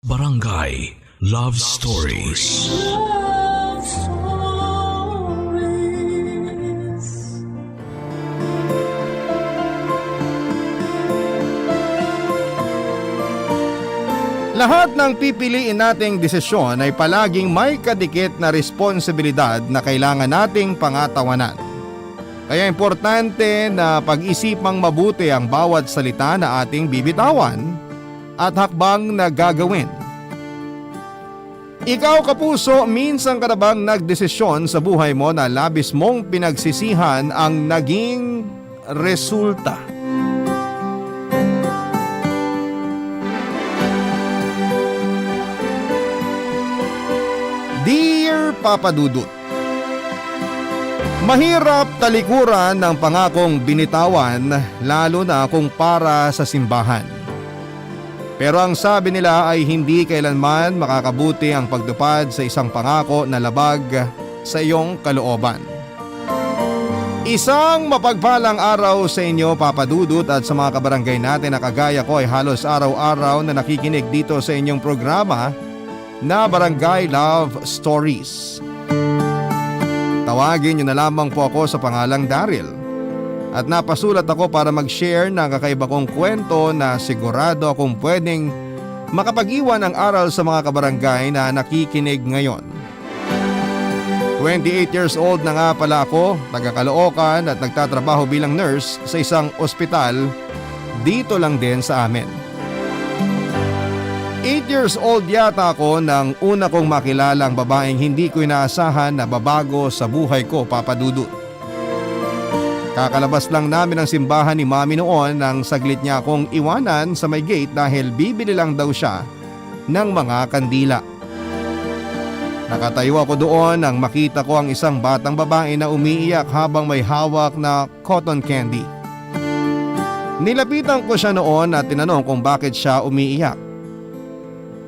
Barangay Love Stories. Love Stories. Lahat ng pipiliin nating desisyon ay palaging may kadikit na responsibilidad na kailangan nating pangatawanan. Kaya importante na pag-isipang mabuti ang bawat salita na ating bibitawan at hakbang na gagawin. Ikaw kapuso, minsan ka na bang nagdesisyon sa buhay mo na labis mong pinagsisihan ang naging resulta? Dear Papa Dudut, mahirap talikuran ng pangakong binitawan lalo na kung para sa simbahan. Pero ang sabi nila ay hindi kailanman makakabuti ang pagtupad sa isang pangako na labag sa iyong kalooban. Isang mapagpalang araw sa inyo, Papa Dudut, at sa mga kabarangay natin na kagaya ko ay halos araw-araw na nakikinig dito sa inyong programa na Barangay Love Stories. Tawagin niyo na lamang po ako sa pangalang Daryl. At napasulat ako para mag-share ng kakaiba kong kwento na sigurado akong pwedeng makapag-iwan ng aral sa mga kabarangay na nakikinig ngayon. 28 years old na nga pala ako, taga-Caloocan at nagtatrabaho bilang nurse sa isang ospital dito lang din sa amin. 8 years old yata ako nang una kong makilala ang babaeng hindi ko inaasahan na babago sa buhay ko, Papa Dudut. Kakalabas lang namin ng simbahan ni Mami noon nang saglit niya akong iwanan sa may gate dahil bibili lang daw siya ng mga kandila. Nakatayo ako doon nang makita ko ang isang batang babae na umiiyak habang may hawak na cotton candy. Nilapitan ko siya noon at tinanong kung bakit siya umiiyak.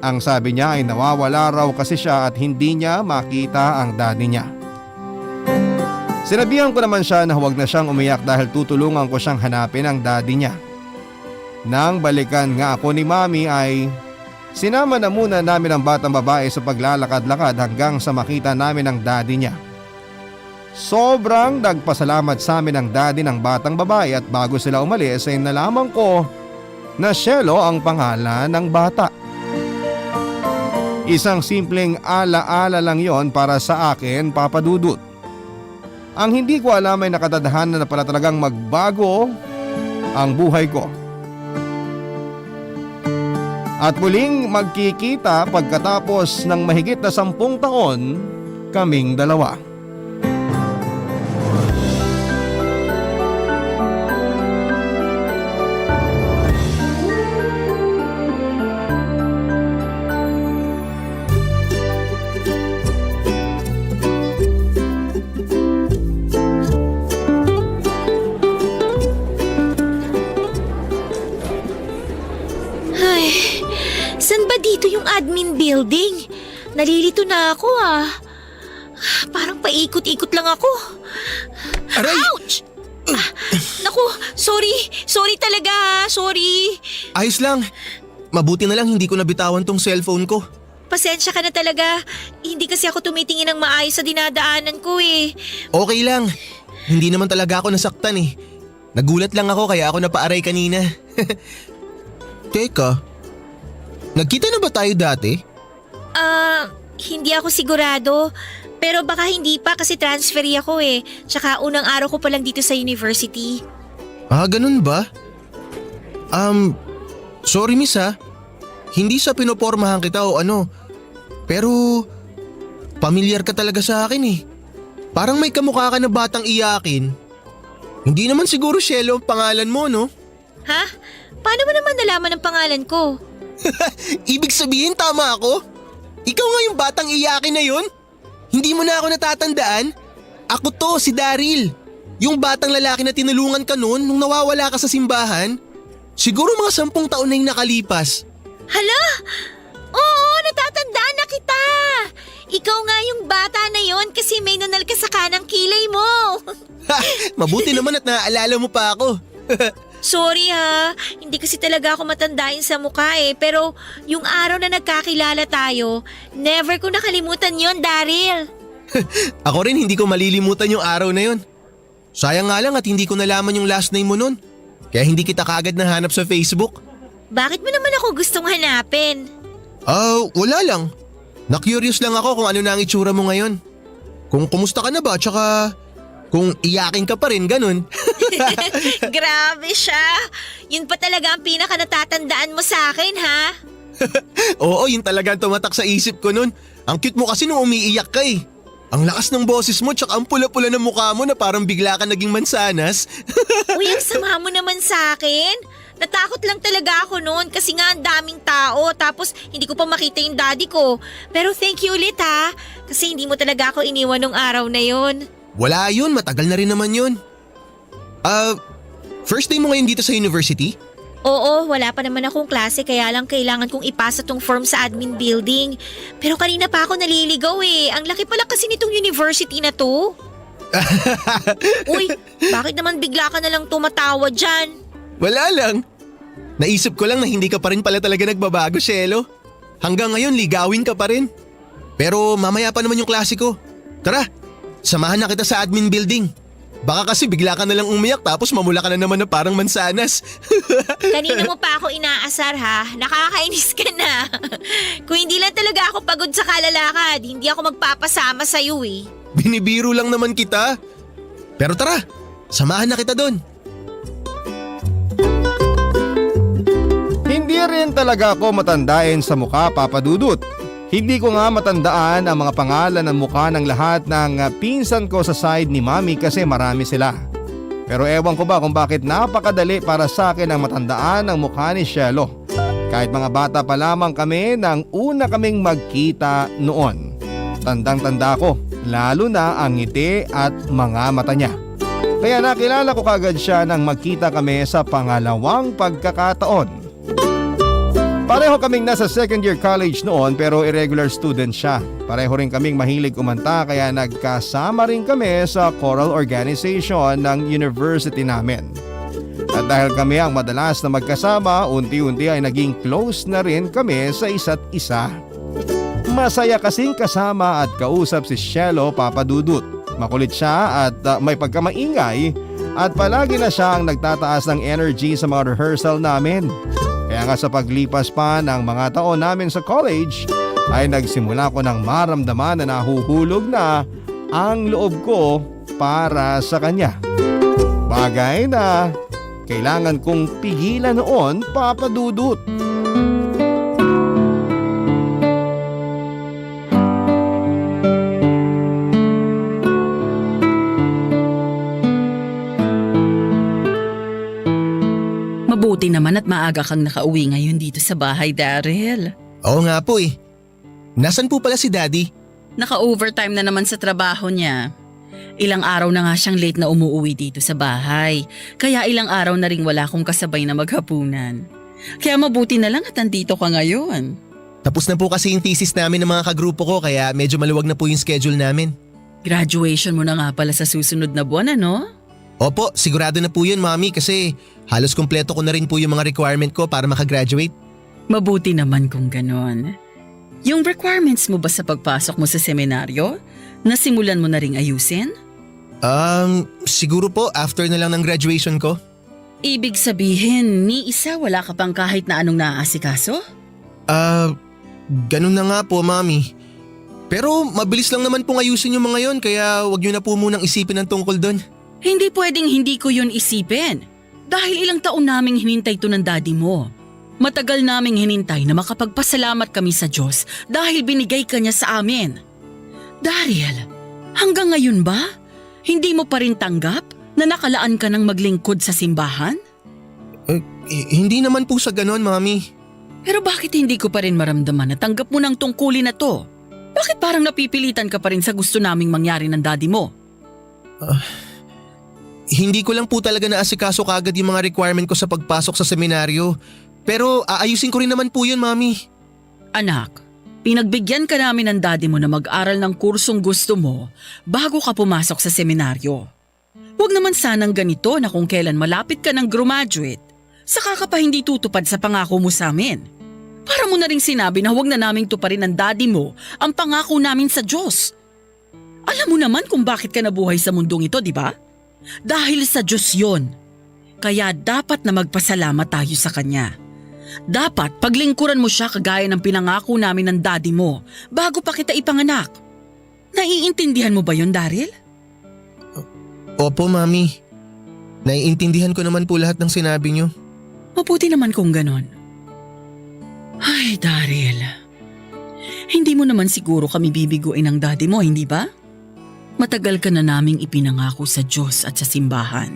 Ang sabi niya ay nawawala raw kasi siya at hindi niya makita ang daddy niya. Sinabihan ko naman siya na huwag na siyang umiyak dahil tutulungan ko siyang hanapin ang daddy niya. Nang balikan nga ako ni Mami ay sinama na muna namin ang batang babae sa paglalakad-lakad hanggang sa makita namin ang daddy niya. Sobrang nagpasalamat sa amin ang daddy ng batang babae at bago sila umalis ay nalaman ko na Shelo ang pangalan ng bata. Isang simpleng ala-ala lang yon para sa akin, Papa Dudut. Ang hindi ko alam ay nakatadhana na pala talagang magbago ang buhay ko. At muling magkikita pagkatapos ng mahigit na 10 taon kaming dalawa. Saan ba dito yung admin building? Nalilito na ako ah. Parang paikot-ikot lang ako. Aray! Ouch! Naku, sorry. Sorry talaga ha. Sorry. Ayos lang. Mabuti na lang hindi ko nabitawan tong cellphone ko. Pasensya ka na talaga. Hindi kasi ako tumitingin ng maayos sa dinadaanan ko eh. Okay lang. Hindi naman talaga ako nasaktan eh. Nagulat lang ako kaya ako napaaray kanina. Teka, nagkita na ba tayo dati? Hindi ako sigurado. Pero baka hindi pa kasi transferi ako eh. Tsaka unang araw ko pa lang dito sa university. Ah, ganun ba? Sorry miss ha. Hindi sa pinopormahan kita o ano. Pero, pamilyar ka talaga sa akin eh. Parang may kamukha ka na batang iyakin. Hindi naman siguro Shelo ang pangalan mo, no? Ha? Paano mo naman nalaman ang pangalan ko? Ibig sabihin tama ako? Ikaw nga yung batang iyakin na yun? Hindi mo na ako natatandaan? Ako to, si Daryl. Yung batang lalaki na tinulungan ka noon nung nawawala ka sa simbahan. Siguro mga 10 taon na yung nakalipas. Hala! Oo, natatandaan na kita! Ikaw nga yung bata na yon kasi may nunal ka sa kanang kilay mo. Ha, mabuti naman at naaalala mo pa ako. Sorry ha, hindi kasi talaga ako matandain sa mukha eh. Pero yung araw na nagkakilala tayo, never ko nakalimutan yon, Daryl. Ako rin hindi ko malilimutan yung araw na yun. Sayang nga lang at hindi ko nalaman yung last name mo nun. Kaya hindi kita kaagad nahanap sa Facebook. Bakit mo naman ako gustong hanapin? Wala lang. Na-curious lang ako kung ano na ang itsura mo ngayon. Kung kumusta ka na ba, tsaka kung iyakin ka pa rin, ganun. Grabe siya. Yun pa talaga ang pinaka natatandaan mo sa akin, ha? Oo, yun talaga ang tumatak sa isip ko nun. Ang cute mo kasi nung umiiyak ka eh. Ang lakas ng boses mo tsaka ang pula-pula ng mukha mo na parang bigla ka naging mansanas. Uy, ang sama mo naman sa akin. Natakot lang talaga ako noon kasi nga ang daming tao tapos hindi ko pa makita yung daddy ko. Pero thank you ulit ha, kasi hindi mo talaga ako iniwan nung araw na yon. Wala yun, matagal na rin naman yun. First day mo ngayon dito sa university? Oo, wala pa naman akong klase kaya lang kailangan kong ipasa tong form sa admin building. Pero kanina pa ako naliligaw eh. Ang laki pala kasi nitong university na to. Uy, bakit naman bigla ka na lang tumatawa dyan? Wala lang. Naisip ko lang na hindi ka pa rin pala talaga nagbabago, Shelo. Hanggang ngayon, ligawin ka pa rin. Pero mamaya pa naman yung klase ko. Tara, samahan na kita sa admin building. Baka kasi bigla ka na lang umiyak tapos mamula ka na naman na parang mansanas. Kanina mo pa ako inaasar ha, nakakainis ka na. Kung hindi lang talaga ako pagod sa kalalakad, hindi ako magpapasama sa'yo eh. Binibiro lang naman kita. Pero tara, samahan na kita doon. Hindi rin talaga ako matandain sa mukha, Papa Dudut. Hindi ko nga matandaan ang mga pangalan ng mukha ng lahat ng pinsan ko sa side ni Mami kasi marami sila. Pero ewan ko ba kung bakit napakadali para sa akin ang matandaan ang mukha ni Shelo. Kahit mga bata pa lamang kami nang una kaming magkita noon. Tandang-tanda ko, lalo na ang ngiti at mga mata niya. Kaya nakilala ko kagad siya nang magkita kami sa pangalawang pagkakataon. Pareho kaming nasa second year college noon pero irregular student siya. Pareho rin kaming mahilig kumanta kaya nagkasama rin kami sa choral organization ng university namin. At dahil kami ang madalas na magkasama, unti-unti ay naging close na rin kami sa isa't isa. Masaya kasing kasama at kausap si Shelo, Papa Dudut. Makulit siya at may pagkamaingay at palagi na siyang nagtataas ng energy sa mga rehearsal namin. Kaya nga sa paglipas pa ng mga taon namin sa college ay nagsimula ko ng maramdaman na nahuhulog na ang loob ko para sa kanya. Bagay na kailangan kong pigilan noon, Papa Dudut. Mabuti naman at maaga kang nakauwi ngayon dito sa bahay, Daryl. Oo nga po eh. Nasaan po pala si Daddy? Naka-overtime na naman sa trabaho niya. Ilang araw na nga siyang late na umuwi dito sa bahay. Kaya ilang araw na rin wala akong kasabay na maghapunan. Kaya mabuti na lang at nandito ka ngayon. Tapos na po kasi yung thesis namin ng mga kagrupo ko kaya medyo maluwag na po yung schedule namin. Graduation mo na nga pala sa susunod na buwan, ano? Opo, sigurado na po yun, Mami, kasi halos kumpleto ko na rin po yung mga requirement ko para makagraduate. Mabuti naman kung ganon. Yung requirements mo ba sa pagpasok mo sa seminaryo? Nasimulan mo na ring ayusin? Siguro po after na lang ng graduation ko. Ibig sabihin, ni isa wala ka pang kahit na anong naaasikaso? Ganun na nga po, Mami. Pero mabilis lang naman pong ayusin yung mga yon kaya wag nyo na po munang isipin ang tungkol doon. Hindi pwedeng hindi ko yun isipin. Dahil ilang taon naming hinintay to ng daddy mo. Matagal naming hinintay na makapagpasalamat kami sa Diyos dahil binigay ka niya sa amin. Daryl, hanggang ngayon ba? Hindi mo pa rin tanggap na nakalaan ka ng maglingkod sa simbahan? Hindi naman po sa ganon, Mami. Pero bakit hindi ko pa rin maramdaman na tanggap mo ng tungkulin na to? Bakit parang napipilitan ka pa rin sa gusto naming mangyari ng daddy mo? Hindi ko lang po talaga naasikaso kagad yung mga requirement ko sa pagpasok sa seminaryo. Pero aayusin ko rin naman po yun, Mami. Anak, pinagbigyan ka namin ng daddy mo na mag-aral ng kursong gusto mo bago ka pumasok sa seminaryo. Huwag naman sanang ganito na kung kailan malapit ka ng graduate, saka ka pa hindi tutupad sa pangako mo sa amin. Para mo na rin sinabi na huwag na naming tuparin ng daddy mo ang pangako namin sa Diyos. Alam mo naman kung bakit ka nabuhay sa mundong ito, di ba? Dahil sa Diyos yon. Kaya dapat na magpasalamat tayo sa Kanya. Dapat paglingkuran mo siya kagaya ng pinangako namin ng daddy mo bago pa kita ipanganak. Naiintindihan mo ba yon, Daryl? Opo, Mami. Naiintindihan ko naman po lahat ng sinabi niyo. Mabuti naman kung ganon. Ay, Daryl. Hindi mo naman siguro kami bibiguin ng daddy mo, hindi ba? Matagal ka na naming ipinangako sa Diyos at sa simbahan.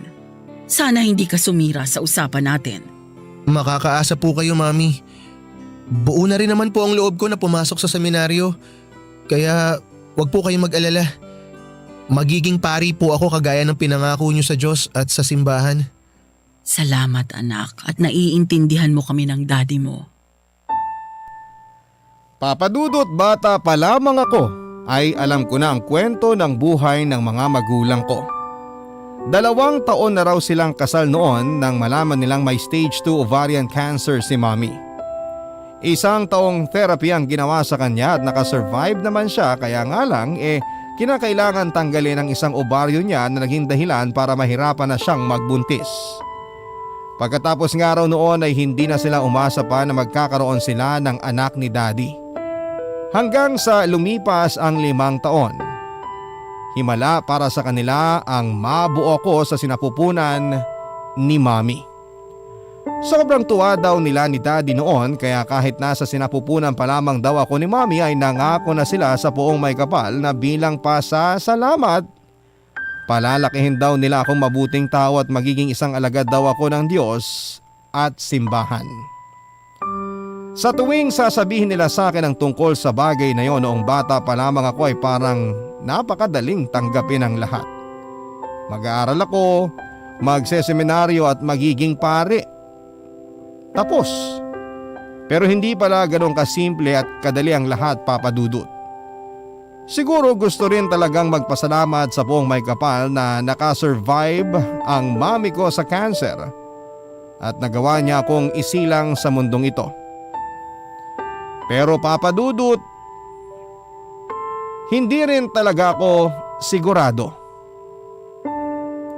Sana hindi ka sumira sa usapan natin. Makakaasa po kayo, Mami. Buo na rin naman po ang loob ko na pumasok sa seminaryo. Kaya wag po kayong mag-alala. Magiging pari po ako kagaya ng pinangako niyo sa Diyos at sa simbahan. Salamat, anak, at naiintindihan mo kami ng daddy mo. Papa Dudut, bata pa lamang ako ay alam ko na ang kwento ng buhay ng mga magulang ko. 2 taon na raw silang kasal noon nang malaman nilang may stage 2 ovarian cancer si Mommy. 1 taong therapy ang ginawa sa kanya at nakasurvive naman siya, kaya nga lang kinakailangan tanggalin ang isang ovaryo niya na naging dahilan para mahirapan na siyang magbuntis. Pagkatapos nga raw noon ay hindi na sila umasa pa na magkakaroon sila ng anak ni Daddy. Hanggang sa lumipas ang 5 taon. Himala para sa kanila ang mabuo ko sa sinapupunan ni Mommy. Sobrang tuwa daw nila ni Daddy noon, kaya kahit nasa sinapupunan pa lamang daw ako ni Mommy ay nangako na sila sa Poong May Kapal na bilang pasasalamat, palalakihin daw nila akong mabuting tao at magiging isang alagad daw ako ng Diyos at simbahan. Sa tuwing sasabihin nila sa akin ang tungkol sa bagay na yon noong bata pa lamang ako ay parang napakadaling tanggapin ang lahat. Mag-aaral ako, magseseminaryo at magiging pare. Tapos. Pero hindi pala ganun kasimple at kadali ang lahat, Papa Dudut. Siguro gusto rin talagang magpasalamat sa Poong May Kapal na nakasurvive ang mami ko sa cancer at nagawa niya akong isilang sa mundong ito. Pero Papa Dudut, hindi rin talaga ako sigurado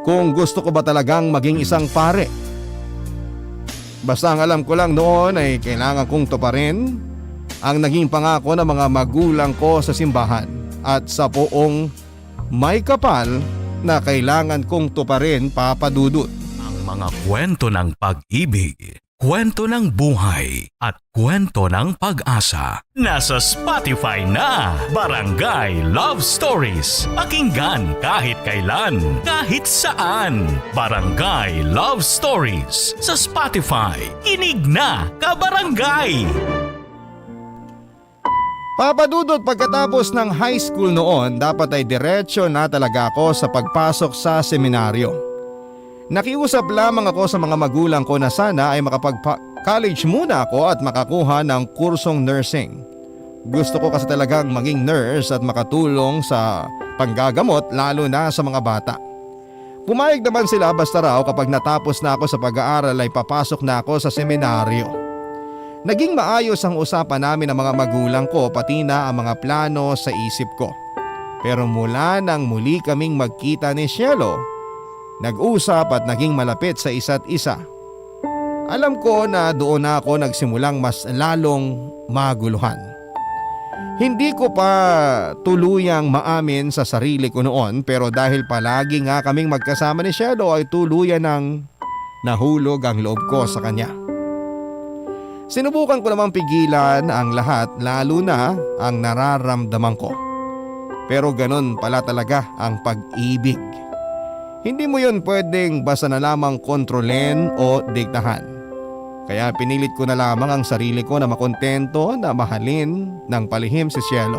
kung gusto ko ba talagang maging isang pare. Basta ang alam ko lang noon ay kailangan kong tuparin ang naging pangako ng mga magulang ko sa simbahan at sa Poong May Kapal na kailangan kong tuparin, Papa Dudut. Ang mga kwento ng pag-ibig, kwento ng buhay at kwento ng pag-asa. Nasa Spotify na, Barangay Love Stories. Pakinggan kahit kailan, kahit saan. Barangay Love Stories sa Spotify. Kinig na, kabarangay! Papa Dudut, pagkatapos ng high school noon, dapat ay diretsyo na talaga ako sa pagpasok sa seminaryo. Nakiusap lamang ako sa mga magulang ko na sana ay makapag-college muna ako at makakuha ng kursong nursing. Gusto ko kasi talagang maging nurse at makatulong sa panggagamot lalo na sa mga bata. Pumayag naman sila basta raw kapag natapos na ako sa pag-aaral ay papasok na ako sa seminaryo. Naging maayos ang usapan namin ng mga magulang ko pati na ang mga plano sa isip ko. Pero mula nang muli kaming magkita ni Cielo, nag-usap at naging malapit sa isa't isa. Alam ko na doon na ako nagsimulang mas lalong maguluhan. Hindi ko pa tuluyang maamin sa sarili ko noon, pero dahil palagi nga kaming magkasama ni Cielo ay tuluyan ng nahulog ang loob ko sa kanya. Sinubukan ko namang pigilan ang lahat, lalo na ang nararamdaman ko. Pero ganun pala talaga ang pag-ibig. Hindi mo yun pwedeng basta na lamang kontrolin o diktahan. Kaya pinilit ko na lamang ang sarili ko na makontento na mahalin ng palihim si Cielo.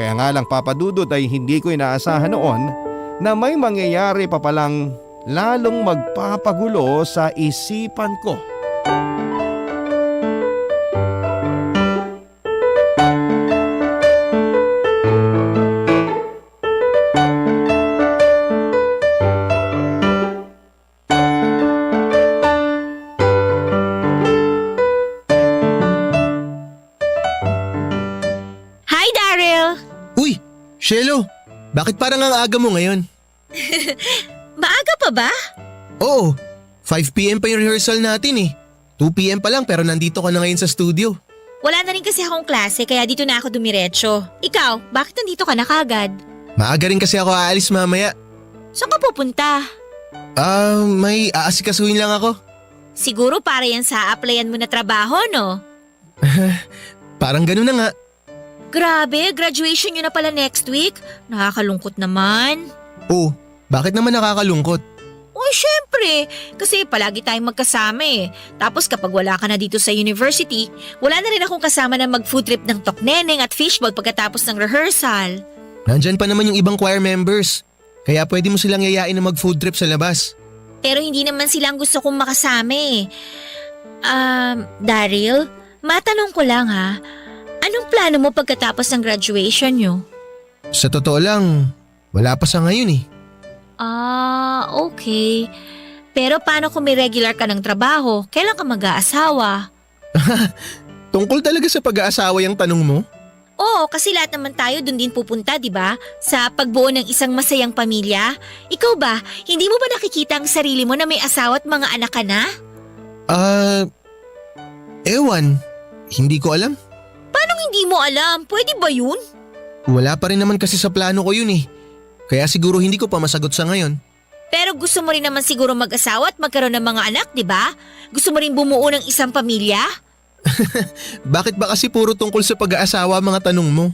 Kaya nga lang, Papa Dudut, ay hindi ko inaasahan noon na may mangyayari pa palang lalong magpapagulo sa isipan ko. Daryl! Uy, Shelo, bakit parang ang aga mo ngayon? Maaga pa ba? Oo, 5 p.m. pa yung rehearsal natin eh. 2 p.m. pa lang pero nandito ka na ngayon sa studio. Wala na rin kasi akong klase kaya dito na ako dumiretso. Ikaw, bakit nandito ka na kagad? Maaga rin kasi ako aalis mamaya. Saan ka pupunta? May aasikasuhin lang ako. Siguro para yan sa applyan mo na trabaho, no? Parang ganun na nga. Grabe, graduation nyo na pala next week. Nakakalungkot naman. Oh, bakit naman nakakalungkot? Uy, syempre. Kasi palagi tayong magkasama eh. Tapos kapag wala ka na dito sa university, wala na rin akong kasama na mag-food trip ng Tokneneng at fishball pagkatapos ng rehearsal. Nandyan pa naman yung ibang choir members. Kaya pwede mo silang yayain na mag-food trip sa labas. Pero hindi naman silang gusto kong makasama eh. Daryl, matanong ko lang ha. Anong plano mo pagkatapos ng graduation nyo? Sa totoo lang, wala pa sa ngayon eh. Okay. Pero paano kung may regular ka ng trabaho? Kailan ka mag-aasawa? Tungkol talaga sa pag-aasawa yung tanong mo? Oo, kasi lahat naman tayo dun din pupunta, di ba? Sa pagbuo ng isang masayang pamilya. Ikaw ba, hindi mo ba nakikita ang sarili mo na may asawa at mga anak ka na? Ewan. Hindi ko alam. Paano hindi mo alam? Pwede ba yun? Wala pa rin naman kasi sa plano ko yun eh. Kaya siguro hindi ko pa masagot sa ngayon. Pero gusto mo rin naman siguro mag-asawa at magkaroon ng mga anak, di ba? Gusto mo rin bumuo ng isang pamilya? Bakit ba kasi puro tungkol sa pag-aasawa mga tanong mo?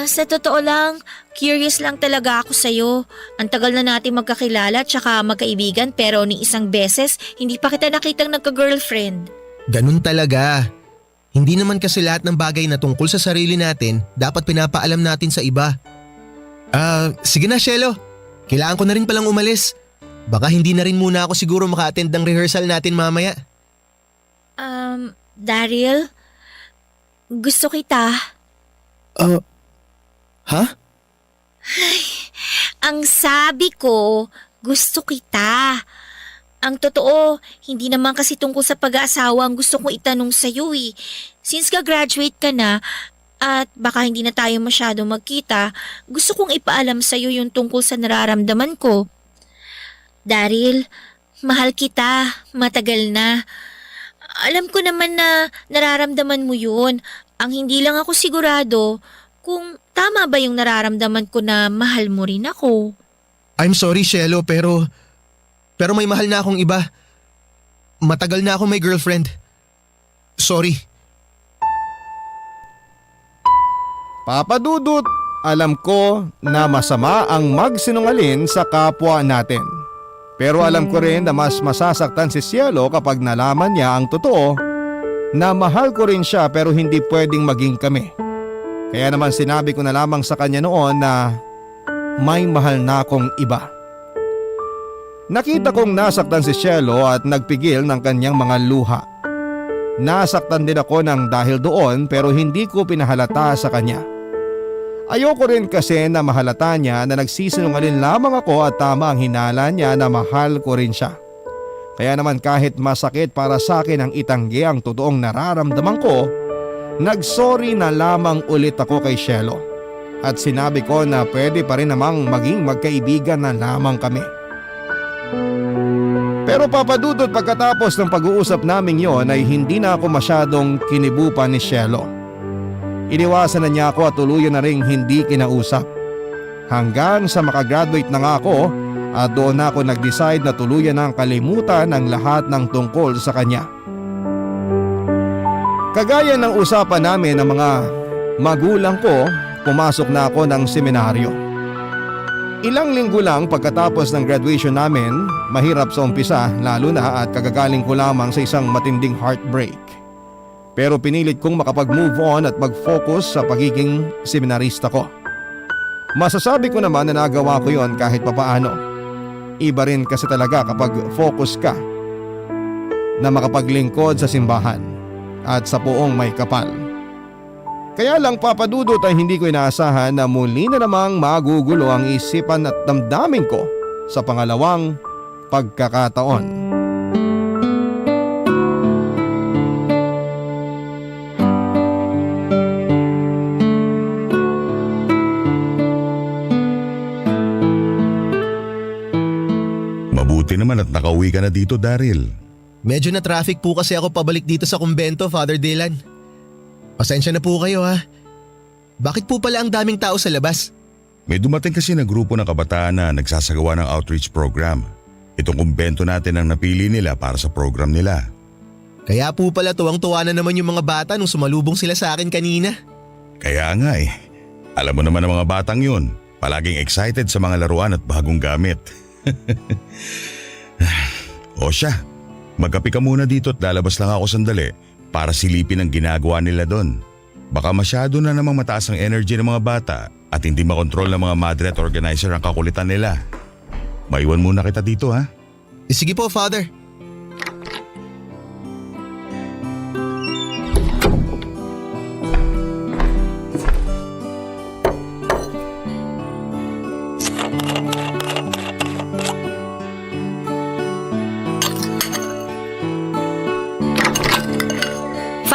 Sa totoo lang, curious lang talaga ako sa'yo. Ang tagal na natin magkakilala at saka magkaibigan pero ni isang beses hindi pa kita nakitang nagka-girlfriend. Ganun talaga. Hindi naman kasi lahat ng bagay na tungkol sa sarili natin dapat pinapaalam natin sa iba. Sige na Shelo. Kailangan ko na rin palang umalis. Baka hindi na rin muna ako siguro maka-attend ng rehearsal natin mamaya. Daryl, gusto kita. Ha? Ang sabi ko, gusto kita. Ang totoo, hindi naman kasi tungkol sa pag-aasawa ang gusto kong itanong sa'yo eh. Since ka-graduate ka na at baka hindi na tayo masyado magkita, gusto kong ipaalam sa'yo yung tungkol sa nararamdaman ko. Daryl, mahal kita, matagal na. Alam ko naman na nararamdaman mo yun. Ang hindi lang ako sigurado kung tama ba yung nararamdaman ko na mahal mo rin ako. I'm sorry Shelo pero may mahal na akong iba. Matagal na ako may girlfriend. Sorry. Papa Dudut, alam ko na masama ang magsinungaling sa kapwa natin. Pero alam ko rin na mas masasaktan si Cielo kapag nalaman niya ang totoo na mahal ko rin siya pero hindi pwedeng maging kami. Kaya naman sinabi ko na lamang sa kanya noon na may mahal na akong iba. Nakita kong nasaktan si Cielo at nagpigil ng kanyang mga luha. Nasaktan din ako ng dahil doon pero hindi ko pinahalata sa kanya. Ayoko rin kasi na mahalata niya na nagsisinungaling lamang ako at tama ang hinala niya na mahal ko rin siya. Kaya naman kahit masakit para sa akin ang itanggi ang totoong nararamdaman ko, nagsorry na lamang ulit ako kay Cielo. At sinabi ko na pwede pa rin namang maging magkaibigan na lamang kami. Pero papadudot pagkatapos ng pag-uusap naming yon ay hindi na ako masyadong kinibupan ni Cielo. Iniwasan na niya ako at tuluyan na ring hindi kinausap. Hanggang sa makagraduate na nga ako at doon na ako nag-decide na tuluyan ng kalimutan ang lahat ng tungkol sa kanya. Kagaya ng usapan namin ng mga magulang ko, pumasok na ako ng seminaryo. Ilang linggo lang pagkatapos ng graduation namin, mahirap sa umpisa lalo na at kagagaling ko lamang sa isang matinding heartbreak. Pero pinilit kong makapag-move on at mag-focus sa pagiging seminarista ko. Masasabi ko naman na nagawa ko yon kahit papaano. Iba rin kasi talaga kapag focus ka na makapaglingkod sa simbahan at sa poong may kapal. Kaya lang papadudot ay hindi ko inaasahan na muli na namang magugulo ang isipan at damdamin ko sa pangalawang pagkakataon. nakauwi ka na dito, Daryl? Medyo na traffic po kasi ako pabalik dito sa kumbento, Father Dylan. Pasensya na po kayo ha. Bakit po pala ang daming tao sa labas? May dumating kasi na grupo ng kabataan na nagsasagawa ng outreach program. Itong kumbento natin ang napili nila para sa program nila. Kaya po pala tuwang-tuwa na naman yung mga bata nung sumalubong sila sa akin kanina. Kaya nga eh. Alam mo naman ang mga batang yun. Palaging excited sa mga laruan at bagong gamit. O siya, magkape ka muna dito at lalabas lang ako sandali para silipin ang ginagawa nila doon. Baka masyado na namang mataas ang energy ng mga bata at hindi makontrol ng mga madre at organizer ang kakulitan nila. Maiwan muna kita dito ha. Sige po, Father.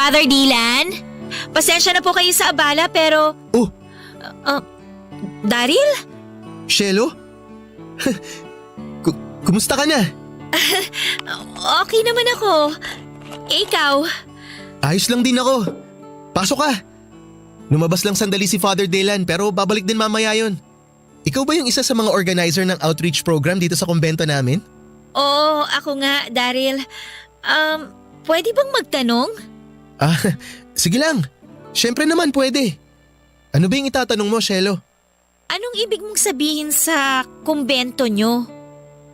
Father Dylan, pasensya na po kayo sa abala pero… Oh, Daryl? Shelo? Kumusta ka na? Okay naman ako. Ikaw? Ayos lang din ako. Pasok ka. Lumabas lang sandali si Father Dylan pero babalik din mamaya yon. Ikaw ba yung isa sa mga organizer ng outreach program dito sa kumbento namin? Oo, ako nga, Daryl. Pwede bang magtanong? Ah, sige lang. Siyempre naman pwede. Ano ba yung itatanong mo, Shelo? Anong ibig mong sabihin sa kumbento nyo?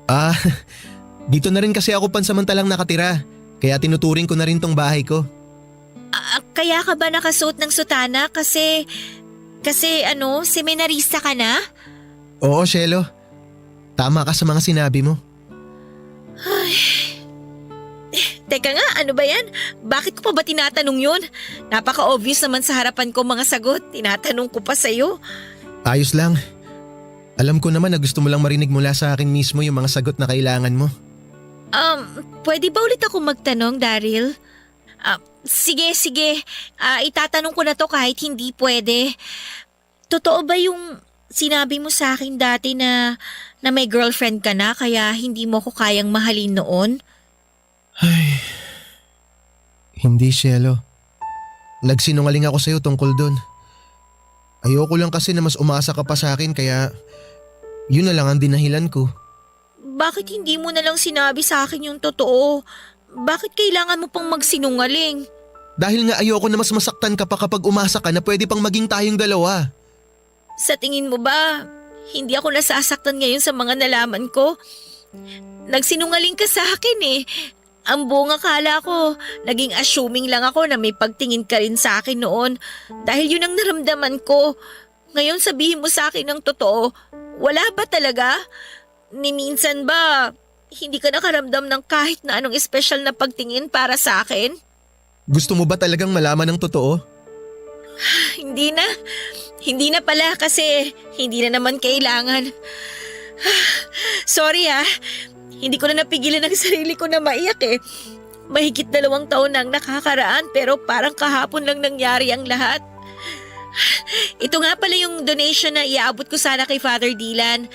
Ah, dito na rin kasi ako pansamantalang nakatira. Kaya tinuturing ko na rin tong bahay ko. Kaya ka ba nakasuot ng sutana kasi seminarista ka na? Oo, Shelo. Tama ka sa mga sinabi mo. Teka nga, ano ba yan? Bakit ko pa ba tinatanong yun? Napaka-obvious naman sa harapan ko mga sagot. Tinatanong ko pa sa'yo. Ayos lang. Alam ko naman na gusto mo lang marinig mula sa akin mismo yung mga sagot na kailangan mo. Pwede ba ulit ako magtanong, Daryl? Sige. Itatanong ko na to kahit hindi pwede. Totoo ba yung sinabi mo sa akin dati na may girlfriend ka na kaya hindi mo ko kayang mahalin noon? Ay, hindi, Shelo. Nagsinungaling ako sa'yo tungkol dun. Ayoko lang kasi na mas umasa ka pa sa akin kaya yun na lang ang dinahilan ko. Bakit hindi mo na lang sinabi sa akin yung totoo? Bakit kailangan mo pang magsinungaling? Dahil nga ayoko na mas masaktan ka pa kapag umasa ka na pwede pang maging tayong dalawa. Sa tingin mo ba, hindi ako nasasaktan ngayon sa mga nalaman ko? Nagsinungaling ka sa akin eh. Ang buong akala ko, naging assuming lang ako na may pagtingin ka rin sa akin noon dahil yun ang naramdaman ko. Ngayon sabihin mo sa akin ng totoo, wala ba talaga? Ni minsan ba, hindi ka nakaramdam ng kahit na anong espesyal na pagtingin para sa akin? Gusto mo ba talagang malaman ng totoo? Hindi na. Hindi na pala kasi hindi na naman kailangan. Sorry ah. Hindi ko na napigilan ang sarili ko na maiyak eh. Mahigit 2 taon nang nakakaraan pero parang kahapon lang nangyari ang lahat. Ito nga pala yung donation na iaabot ko sana kay Father Dylan.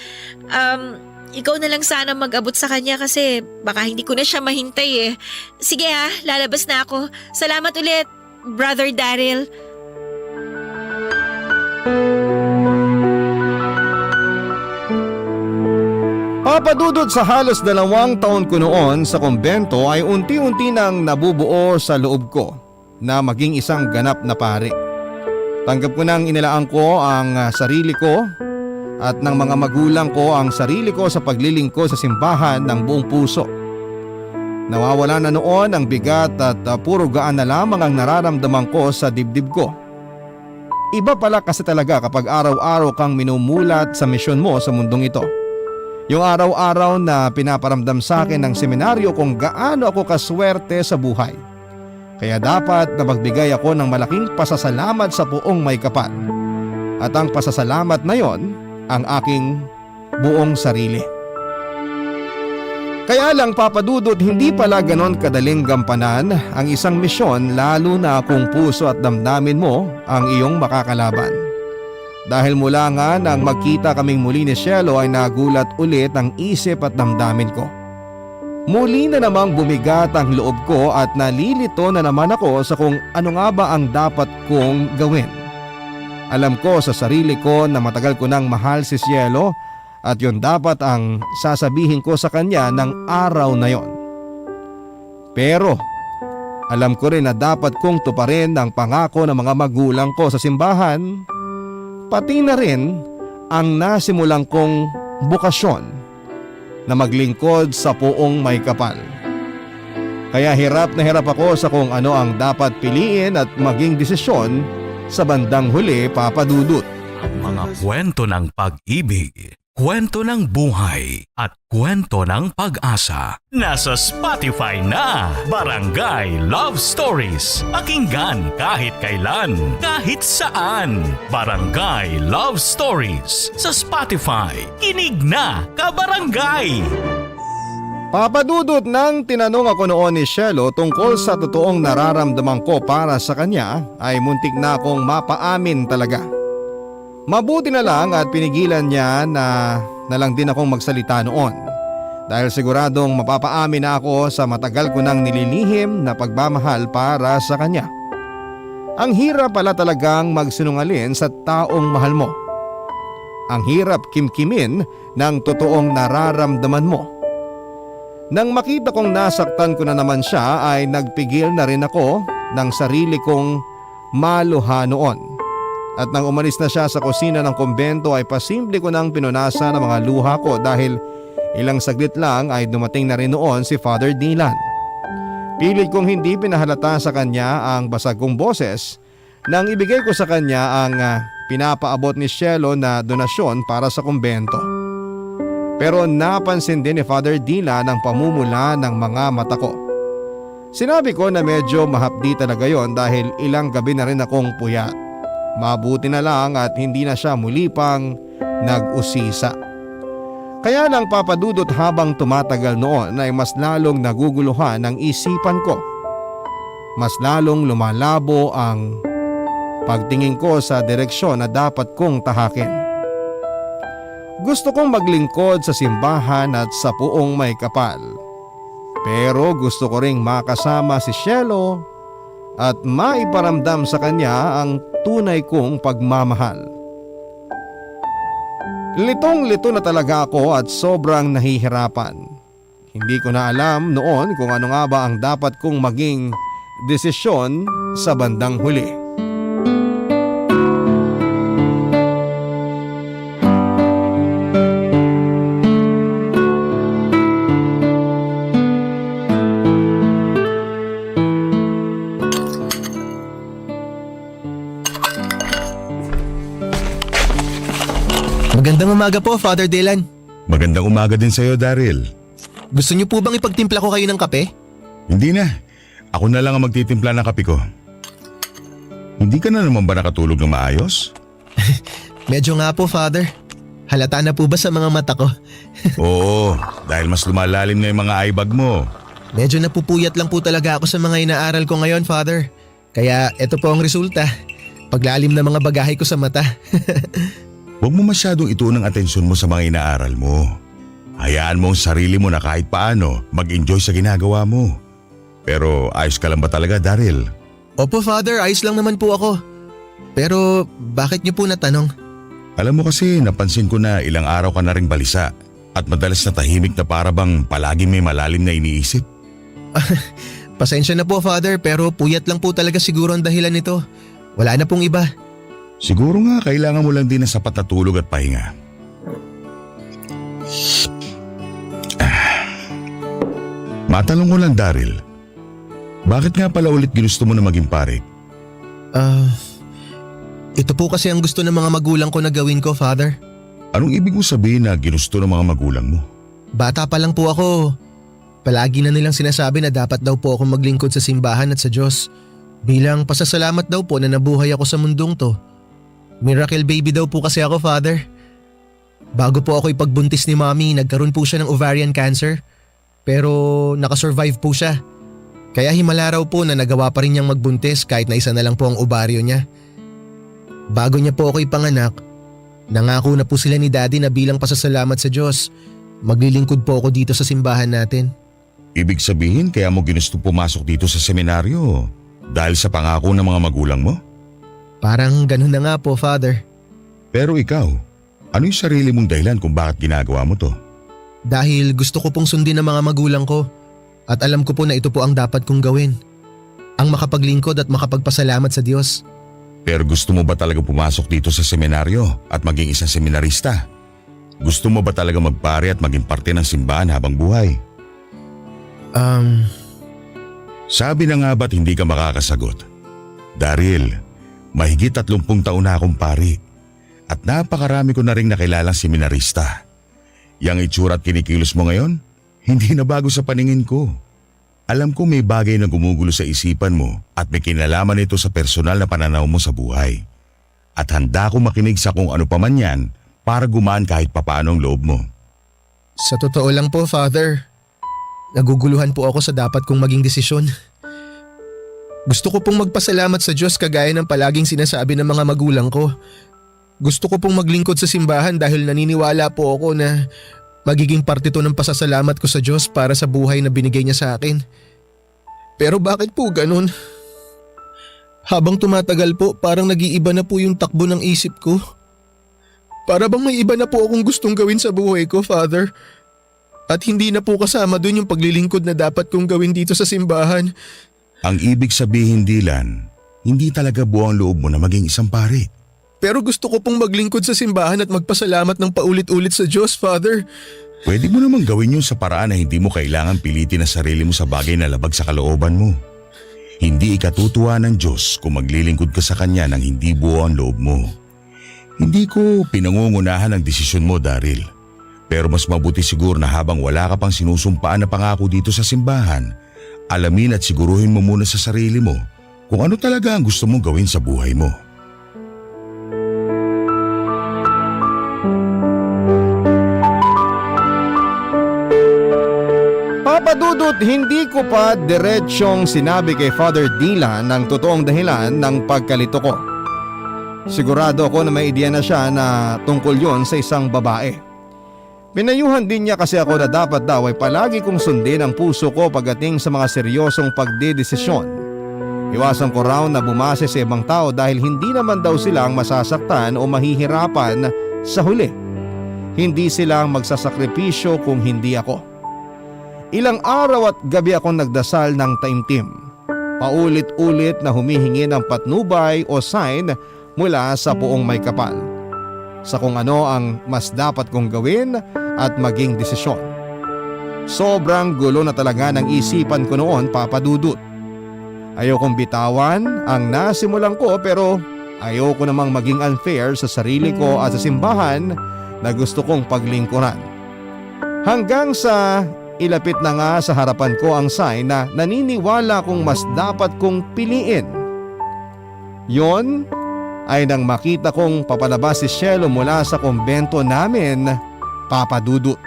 Ikaw na lang sana mag-abot sa kanya kasi baka hindi ko na siya mahintay eh. Sige ha, lalabas na ako. Salamat ulit, Brother Daryl. Papadudod sa halos 2 taon ko noon sa kumbento ay unti-unti nang nabubuo sa loob ko na maging isang ganap na pare. Tanggap ko nang inilaan ko ang sarili ko at ng mga magulang ko ang sarili ko sa paglilingkod sa simbahan ng buong puso. Nawawala na noon ang bigat at puro gaan na lamang ang nararamdaman ko sa dibdib ko. Iba pala kasi talaga kapag araw-araw kang minumulat sa misyon mo sa mundong ito. Yung araw-araw na pinaparamdam sa akin ng seminaryo kung gaano ako kaswerte sa buhay. Kaya dapat na magbigay ako ng malaking pasasalamat sa Poong May Kapal. At ang pasasalamat na yon ang aking buong sarili. Kaya lang papadudot hindi pala ganon kadaling gampanan ang isang misyon lalo na kung puso at damdamin mo ang iyong makakalaban. Dahil mula nga nang magkita kaming muli ni Shelo ay nagulat ulit ang isip at damdamin ko. Muli na namang bumigat ang loob ko at nalilito na naman ako sa kung ano nga ba ang dapat kong gawin. Alam ko sa sarili ko na matagal ko nang mahal si Cielo at yun dapat ang sasabihin ko sa kanya ng araw na yon. Pero alam ko rin na dapat kong tuparin ang pangako ng mga magulang ko sa simbahan, pati na rin ang nasimulang kong bukasyon na maglingkod sa Poong May Kapal. Kaya hirap na hirap ako sa kung ano ang dapat piliin at maging desisyon sa bandang huli, Papa Dudut. Ang mga kwento ng pag-ibig, kwento ng buhay at kwento ng pag-asa. Nasa Spotify na, Barangay Love Stories. Pakinggan kahit kailan, kahit saan. Barangay Love Stories sa Spotify. Kinig na, kabarangay! Papa Dudut, nang tinanong ako noon ni Cielo tungkol sa totoong nararamdaman ko para sa kanya, ay muntik na akong mapaamin talaga. Mabuti na lang at pinigilan niya na lang din akong magsalita noon. Dahil siguradong mapapaamin na ako sa matagal ko nang nililihim na pagmamahal para sa kanya. Ang hirap pala talagang magsinungaling sa taong mahal mo. Ang hirap kimkimin ng totoong nararamdaman mo. Nang makita kong nasaktan ko na naman siya ay nagpigil na rin ako ng sarili kong maluha noon. At nang umalis na siya sa kusina ng kumbento ay pasimple ko nang pinunasan ang mga luha ko dahil ilang saglit lang ay dumating na rin noon si Father Dylan. Pilit kong hindi pinahalata sa kanya ang basag kong boses nang ibigay ko sa kanya ang pinapaabot ni Cielo na donasyon para sa kumbento. Pero napansin din ni Father Dylan ang pamumula ng mga mata ko. Sinabi ko na medyo mahapdi talaga yon dahil ilang gabi na rin akong puyat. Mabuti na lang at hindi na siya muli pang nag-usisa. Kaya lang, Papa Dudut, habang tumatagal noon ay mas lalong naguguluhan ang isipan ko. Mas lalong lumalabo ang pagtingin ko sa direksyon na dapat kong tahakin. Gusto kong maglingkod sa simbahan at sa Poong May Kapal. Pero gusto ko ring makasama si Cielo at maiparamdam sa kanya ang tunay kong pagmamahal. Litong-lito na talaga ako at sobrang nahihirapan. Hindi ko na alam noon kung ano nga ba ang dapat kong maging desisyon sa bandang huli. Magandang umaga po, Father Dylan. Magandang umaga din sa'yo, Daryl. Gusto niyo po bang ipagtimpla ko kayo ng kape? Hindi na. Ako na lang ang magtitimpla ng kape ko. Hindi ka na naman ba nakatulog ng maayos? Medyo nga po, Father. Halata na po ba sa mga mata ko? Oo, dahil mas lumalalim na yung mga eyebag mo. Medyo napupuyat lang po talaga ako sa mga inaaral ko ngayon, Father. Kaya eto po ang resulta. Paglalim na mga bagahe ko sa mata. Huwag mo masyadong ituon ang atensyon mo sa mga inaaral mo. Hayaan mo ang sarili mo na kahit paano mag-enjoy sa ginagawa mo. Pero ayos ka lang ba talaga, Daryl? Opo, Father, ayos lang naman po ako. Pero bakit niyo po natanong? Alam mo kasi napansin ko na ilang araw ka na ring balisa at madalas na tahimik na para bang palagi may malalim na iniisip. Pasensya na po, Father, pero puyat lang po talaga siguro ang dahilan nito. Wala na pong iba. Siguro nga kailangan mo lang din ng sapat na tulog at pahinga. Matanong ko lang, Daryl. Bakit nga pala ulit ginusto mo na maging pare? Ito po kasi ang gusto ng mga magulang ko na gawin ko, Father. Anong ibig mo sabihin na ginusto ng mga magulang mo? Bata pa lang po ako. Palagi na nilang sinasabi na dapat daw po akong maglingkod sa simbahan at sa Diyos. Bilang pasasalamat daw po na nabuhay ako sa mundong to. Miracle baby daw po kasi ako, Father. Bago po ako ipagbuntis ni Mommy, nagkaroon po siya ng ovarian cancer. Pero nakasurvive po siya. Kaya himala raw po na nagawa pa rin niyang magbuntis kahit na isa na lang po ang ovaryo niya. Bago niya po ako ipanganak, nangako na po sila ni Daddy na bilang pasasalamat sa Diyos, maglilingkod po ako dito sa simbahan natin. Ibig sabihin kaya mo ginusto pumasok dito sa seminaryo dahil sa pangako ng mga magulang mo? Parang ganun na nga po, Father. Pero ikaw, ano yung sarili mong dahilan kung bakit ginagawa mo to? Dahil gusto ko pong sundin ang mga magulang ko at alam ko po na ito po ang dapat kong gawin. Ang makapaglingkod at makapagpasalamat sa Diyos. Pero gusto mo ba talaga pumasok dito sa seminaryo at maging isang seminarista? Gusto mo ba talaga magpare at maging parte ng simbahan habang buhay? Sabi na nga ba't hindi ka makakasagot? Daryl, mahigit 30 taon na akong pari at napakarami ko na ring nakilalang seminarista. Yang itsura at kinikilos mo ngayon, hindi na bago sa paningin ko. Alam ko may bagay na gumugulo sa isipan mo at may kinalaman ito sa personal na pananaw mo sa buhay. At handa akong makinig sa kung ano pa man yan para gumaan kahit papaano ang loob mo. Sa totoo lang po, Father, naguguluhan po ako sa dapat kong maging desisyon. Gusto ko pong magpasalamat sa Diyos kagaya ng palaging sinasabi ng mga magulang ko. Gusto ko pong maglingkod sa simbahan dahil naniniwala po ako na magiging parte to ng pasasalamat ko sa Diyos para sa buhay na binigay niya sa akin. Pero bakit po ganun? Habang tumatagal po, parang nag-iiba na po yung takbo ng isip ko. Para bang may iba na po akong gustong gawin sa buhay ko, Father. At hindi na po kasama dun yung paglilingkod na dapat kong gawin dito sa simbahan. Ang ibig sabihin, Dylan, hindi talaga buong loob mo na maging isang pari. Pero gusto ko pong maglingkod sa simbahan at magpasalamat ng paulit-ulit sa Diyos, Father. Pwede mo namang gawin yun sa paraan na hindi mo kailangan pilitin ang sarili mo sa bagay na labag sa kalooban mo. Hindi ikatutuwa ng Diyos kung maglilingkod ka sa Kanya nang hindi buo ang loob mo. Hindi ko pinangungunahan ang desisyon mo, Daryl. Pero mas mabuti siguro na habang wala ka pang sinusumpaan na pangako dito sa simbahan, alamin at siguruhin mo muna sa sarili mo kung ano talaga ang gusto mong gawin sa buhay mo. Papa Dudut, hindi ko pa diretsyong sinabi kay Father Dylan ang totoong dahilan ng pagkalito ko. Sigurado ako na may ideya na siya na tungkol yon sa isang babae. Pinayuhan din niya kasi ako na dapat daw ay palagi kong sundin ang puso ko pagdating sa mga seryosong pagdedesisyon. Iwasan ko raw na bumase sa ibang tao dahil hindi naman daw silang masasaktan o mahihirapan sa huli. Hindi silang magsasakripisyo kung hindi ako. Ilang araw at gabi akong nagdasal ng taimtim. Paulit-ulit na humihingi ng patnubay o sign mula sa puong may kapal. Sa kung ano ang mas dapat kong gawin at maging desisyon. Sobrang gulo na talaga ng isipan ko noon, Papa Dudut. Ayokong bitawan ang nasimulan ko pero ayoko namang maging unfair sa sarili ko at sa simbahan na gusto kong paglingkuran. Hanggang sa ilapit na nga sa harapan ko ang sign na naniniwala kong mas dapat kong piliin. Yon ay nang makita kong papalabas si Cielo mula sa kumbento namin, Papa Dudut.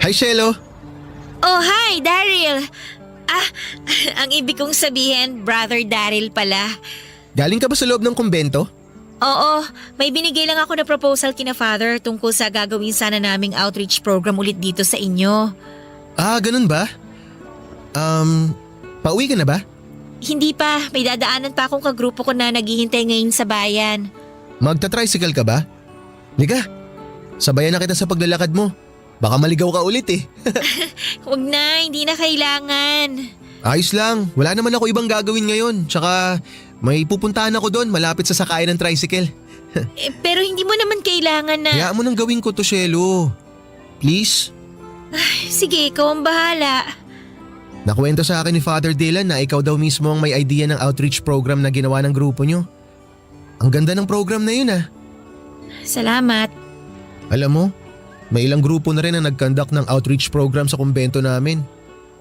Hi, Cielo. Oh, hi, Daryl. Ang ibig kong sabihin, Brother Daryl pala. Galing ka ba sa loob ng kumbento? Oo, may binigay lang ako na proposal kina Father tungkol sa gagawin sana naming outreach program ulit dito sa inyo. Ah, ganun ba? Pauwi ka na ba? Hindi pa, may dadaanan pa akong kagrupo ko na naghihintay ngayon sa bayan. Magta-tricycle ka ba? Liga, sabayan na kita sa paglalakad mo. Baka maligaw ka ulit eh. Huwag na, hindi na kailangan. Ayos lang, wala naman ako ibang gagawin ngayon. Tsaka may pupuntahan ako doon malapit sa sakayan ng tricycle. Pero hindi mo naman kailangan na… Hayaan mo nang gawin ko to, Cielo. Please? Sige, ikaw ang bahala. Nakwento sa akin ni Father Dylan na ikaw daw mismo ang may idea ng outreach program na ginawa ng grupo nyo. Ang ganda ng program na yun ah. Salamat. Alam mo, may ilang grupo na rin na nag-conduct ng outreach program sa kumbento namin.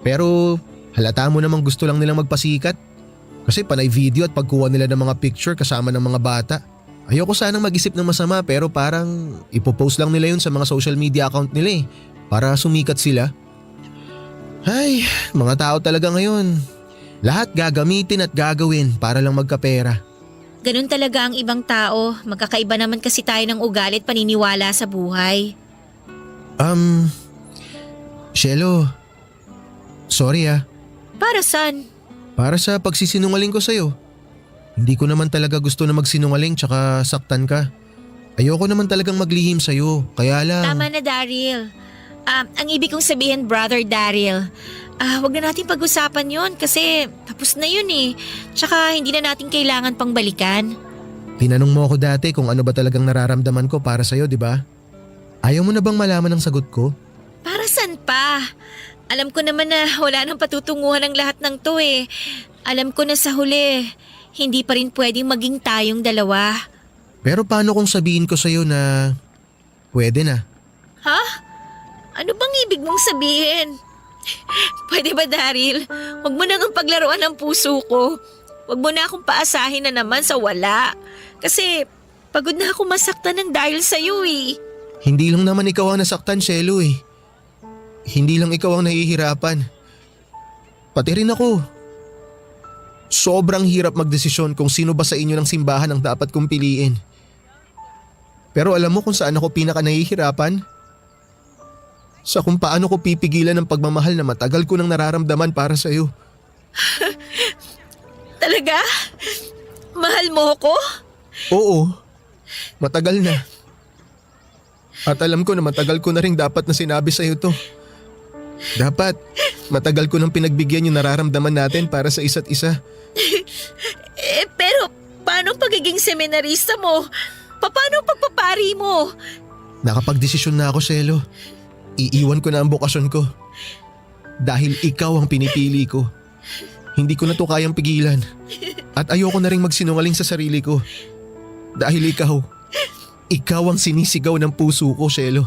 Pero halata mo namang gusto lang nilang magpasikat. Kasi panay video at pagkuha nila ng mga picture kasama ng mga bata. Ayoko sanang mag-isip ng masama pero parang ipopost lang nila yun sa mga social media account nila eh. Para sumikat sila. Ay, mga tao talaga ngayon. Lahat gagamitin at gagawin para lang magkapera. Ganun talaga ang ibang tao. Magkakaiba naman kasi tayo ng ugali at paniniwala sa buhay. Shelo, sorry Para saan? para sa pagsisinungaling ko sa'yo. Hindi ko naman talaga gusto na magsinungaling tsaka saktan ka. Ayoko naman talagang maglihim sa'yo, kaya lang… Tama na, Daryl. Ang ibig kong sabihin, Brother Daryl, wag na natin pag-usapan yon kasi tapos na yun eh. Tsaka hindi na natin kailangan pang balikan. Tinanong mo ako dati kung ano ba talagang nararamdaman ko para sa'yo, di ba? Ayaw mo na bang malaman ang sagot ko? Para saan pa? Alam ko naman na wala nang patutunguhan ang lahat ng to eh. Alam ko na sa huli, hindi pa rin pwedeng maging tayong dalawa. Pero paano kung sabihin ko sa'yo na pwede na? Ha? Ano bang ibig mong sabihin? Pwede ba, Daryl? Huwag mo nang paglaruan ng puso ko. Huwag mo na akong paasahin na naman sa wala. Kasi pagod na ako masaktan ng dahil sa'yo eh. Hindi lang naman ikaw ang nasaktan, Shelo eh. Hindi lang ikaw ang nahihirapan. Pati rin ako. Sobrang hirap magdesisyon kung sino ba sa inyo ng simbahan ang dapat kong piliin. Pero alam mo kung saan ako pinaka nahihirapan? Sa kung paano ko pipigilan ang pagmamahal na matagal ko nang nararamdaman para sa'yo. Talaga? Mahal mo ko? Oo, matagal na. At alam ko na matagal ko na rin dapat na sinabi sa'yo to. Dapat, matagal ko nang pinagbigyan yung nararamdaman natin para sa isa't isa. Pero paano ang pagiging seminarista mo? Paano ang pagpapari mo? Nakapagdesisyon na ako, Shelo. Iiwan ko na ang bokasyon ko. Dahil ikaw ang pinipili ko. Hindi ko na to kayang pigilan. At ayoko na rin magsinungaling sa sarili ko. Dahil ikaw ang sinisigaw ng puso ko, Shelo.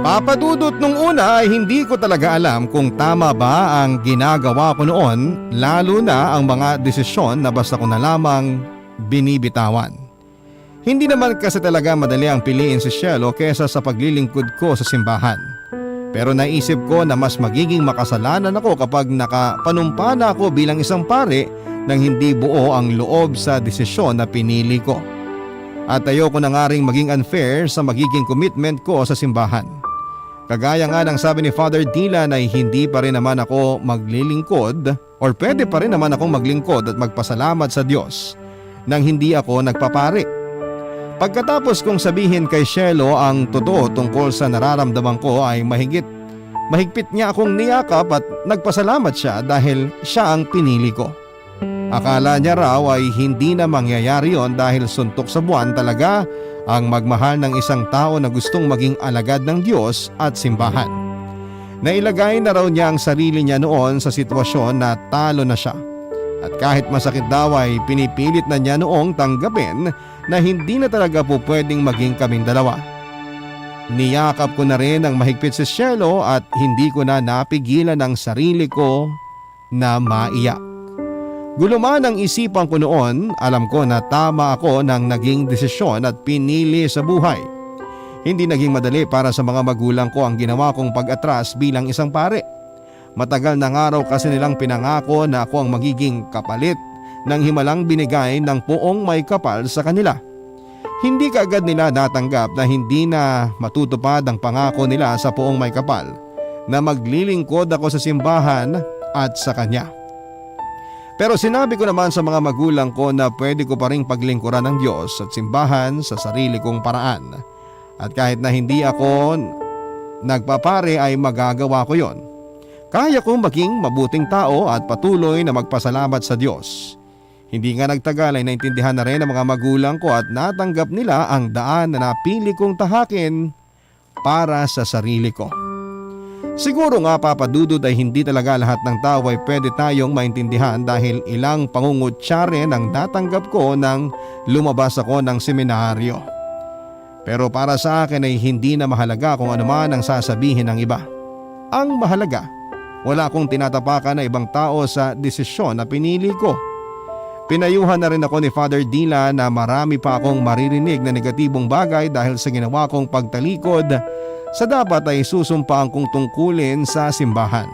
Papadudot nung una ay hindi ko talaga alam kung tama ba ang ginagawa ko noon, lalo na ang mga desisyon na basta ko na lamang binibitawan. Hindi naman kasi talaga madali ang piliin si Shelo kesa sa paglilingkod ko sa simbahan. Pero naisip ko na mas magiging makasalanan ako kapag nakapanumpa na ako bilang isang pare nang hindi buo ang loob sa desisyon na pinili ko. At ayoko na nga ring maging unfair sa magiging commitment ko sa simbahan. Kagaya nga ng sabi ni Father Dylan ay hindi pa rin naman ako maglilingkod or pwede pa rin naman akong maglingkod at magpasalamat sa Diyos nang hindi ako nagpapari. Pagkatapos kong sabihin kay Shelo ang totoo tungkol sa nararamdaman ko ay mahigpit niya akong niyakap at nagpasalamat siya dahil siya ang pinili ko. Akala niya raw ay hindi na mangyayari yon dahil suntok sa buwan talaga ang magmahal ng isang tao na gustong maging alagad ng Diyos at simbahan. Nailagay na raw niya ang sarili niya noon sa sitwasyon na talo na siya. At kahit masakit daw ay pinipilit na niya noong tanggapin na hindi na talaga po pwedeng maging kaming dalawa. Niyakap ko na rin ang mahigpit si Shelo at hindi ko na napigilan ang sarili ko na maiyak. Guluman ang isipan ko noon, alam ko na tama ako ng naging desisyon at pinili sa buhay. Hindi naging madali para sa mga magulang ko ang ginawa kong pag-atras bilang isang pare. Matagal na araw kasi nilang pinangako na ako ang magiging kapalit ng himalang binigay ng poong may kapal sa kanila. Hindi kaagad nila natanggap na hindi na matutupad ang pangako nila sa poong may kapal na maglilingkod ako sa simbahan at sa kanya. Pero sinabi ko naman sa mga magulang ko na pwede ko pa rin paglingkuran ng Diyos at simbahan sa sarili kong paraan. At kahit na hindi ako nagpapare ay magagawa ko yon. Kaya kong maging mabuting tao at patuloy na magpasalamat sa Diyos. Hindi nga nagtagal ay naintindihan na rin ng mga magulang ko at natanggap nila ang daan na napili kong tahakin para sa sarili ko. Siguro nga papadudod ay hindi talaga lahat ng tao ay pwede tayong maintindihan dahil ilang pangungutya rin ang natanggap ko nang lumabas ako ng seminaryo. Pero para sa akin ay hindi na mahalaga kung ano man ang sasabihin ng iba. Ang mahalaga, wala akong tinatapakan na ibang tao sa desisyon na pinili ko. Pinayuhan na rin ako ni Father Dila na marami pa akong maririnig na negatibong bagay dahil sa ginawa kong pagtalikod sa dapat ay susumpaan kong tungkulin sa simbahan.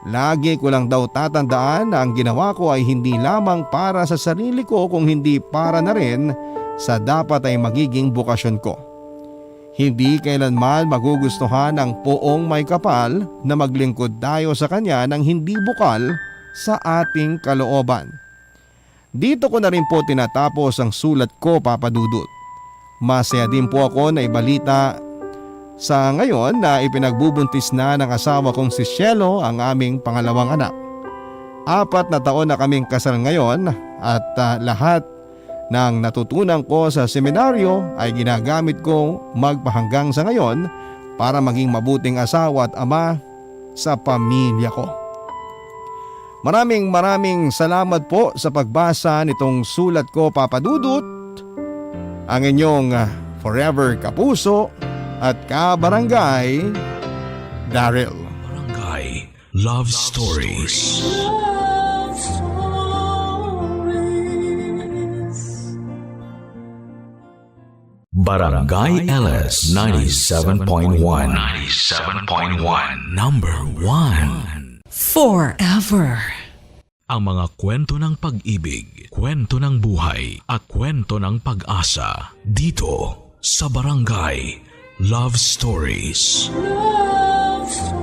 Lagi ko lang daw tatandaan na ang ginawa ko ay hindi lamang para sa sarili ko kung hindi para na rin sa dapat ay magiging bukasyon ko. Hindi kailanman magugustuhan ng poong may kapal na maglingkod tayo sa kanya ng hindi bukal sa ating kalooban. Dito ko na rin po tinatapos ang sulat ko, Papa Dudut. Masaya din po ako na ibalita sa ngayon na ipinagbubuntis na ng asawa kong si Cielo ang aming pangalawang anak. 4 na taon na kaming kasal ngayon at lahat ng natutunan ko sa seminaryo ay ginagamit ko magpahanggang sa ngayon para maging mabuting asawa at ama sa pamilya ko. Maraming salamat po sa pagbasa nitong sulat ko, Papa Dudut. Ang inyong forever kapuso at kabarangay, Daryl. Barangay Love Stories. Love Stories. Barangay LS 97.1. 97.1. Number 1. Forever. Ang mga kwento ng pag-ibig, kwento ng buhay at kwento ng pag-asa dito sa Barangay Love Stories. Love Stories.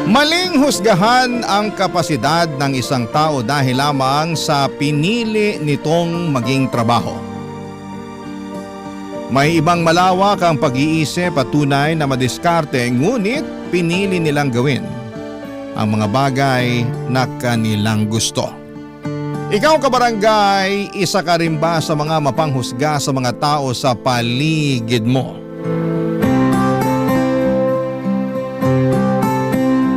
Maling husgahan ang kapasidad ng isang tao dahil lamang sa pinili nitong maging trabaho. May ibang malawak ang pag-iisip at tunay na madiskarte, ngunit pinili nilang gawin ang mga bagay na kanilang gusto. Ikaw, kabarangay, isa ka rin ba sa mga mapanghusga sa mga tao sa paligid mo?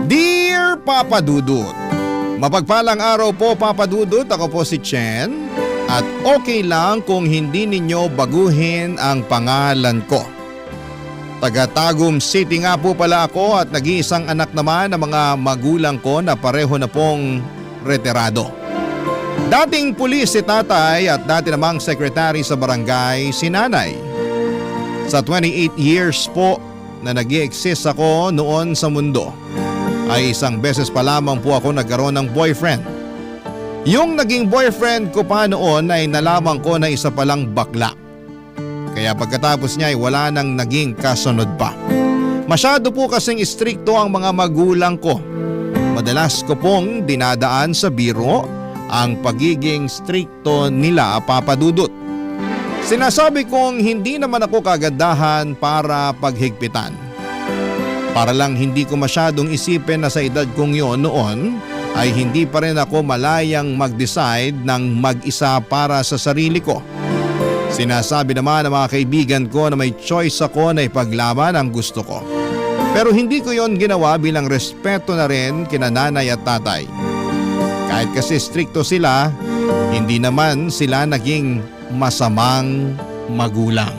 Dear Papa Dudut, mapagpalang araw po, Papa Dudut. Ako po si Chen at okay lang kung hindi ninyo baguhin ang pangalan ko. Taga Tagum City nga po pala ako at nag-iisang anak naman ng mga magulang ko na pareho na pong retirado. Dating pulis si tatay at dati namang sekretary sa barangay si nanay. Sa 28 years po na nag-i-exist ako noon sa mundo, ay isang beses pa lamang po ako nagkaroon ng boyfriend. Yung naging boyfriend ko pa noon ay nalaman ko na isa palang bakla. Kaya pagkatapos niya ay wala nang naging kasunod pa. Masyado po kasing istrikto ang mga magulang ko. Madalas ko pong dinadaan sa biro ang pagiging strikto nila, Papa Dudut. Sinasabi kong hindi naman ako kagandahan para paghigpitan. Para lang hindi ko masyadong isipin na sa edad kong yon noon ay hindi pa rin ako malayang mag-decide ng mag-isa para sa sarili ko. Sinasabi naman ng mga kaibigan ko na may choice ako na ipaglaban ang gusto ko. Pero hindi ko yon ginawa bilang respeto na rin kina nanay at tatay. Kahit kasi strikto sila, hindi naman sila naging masamang magulang.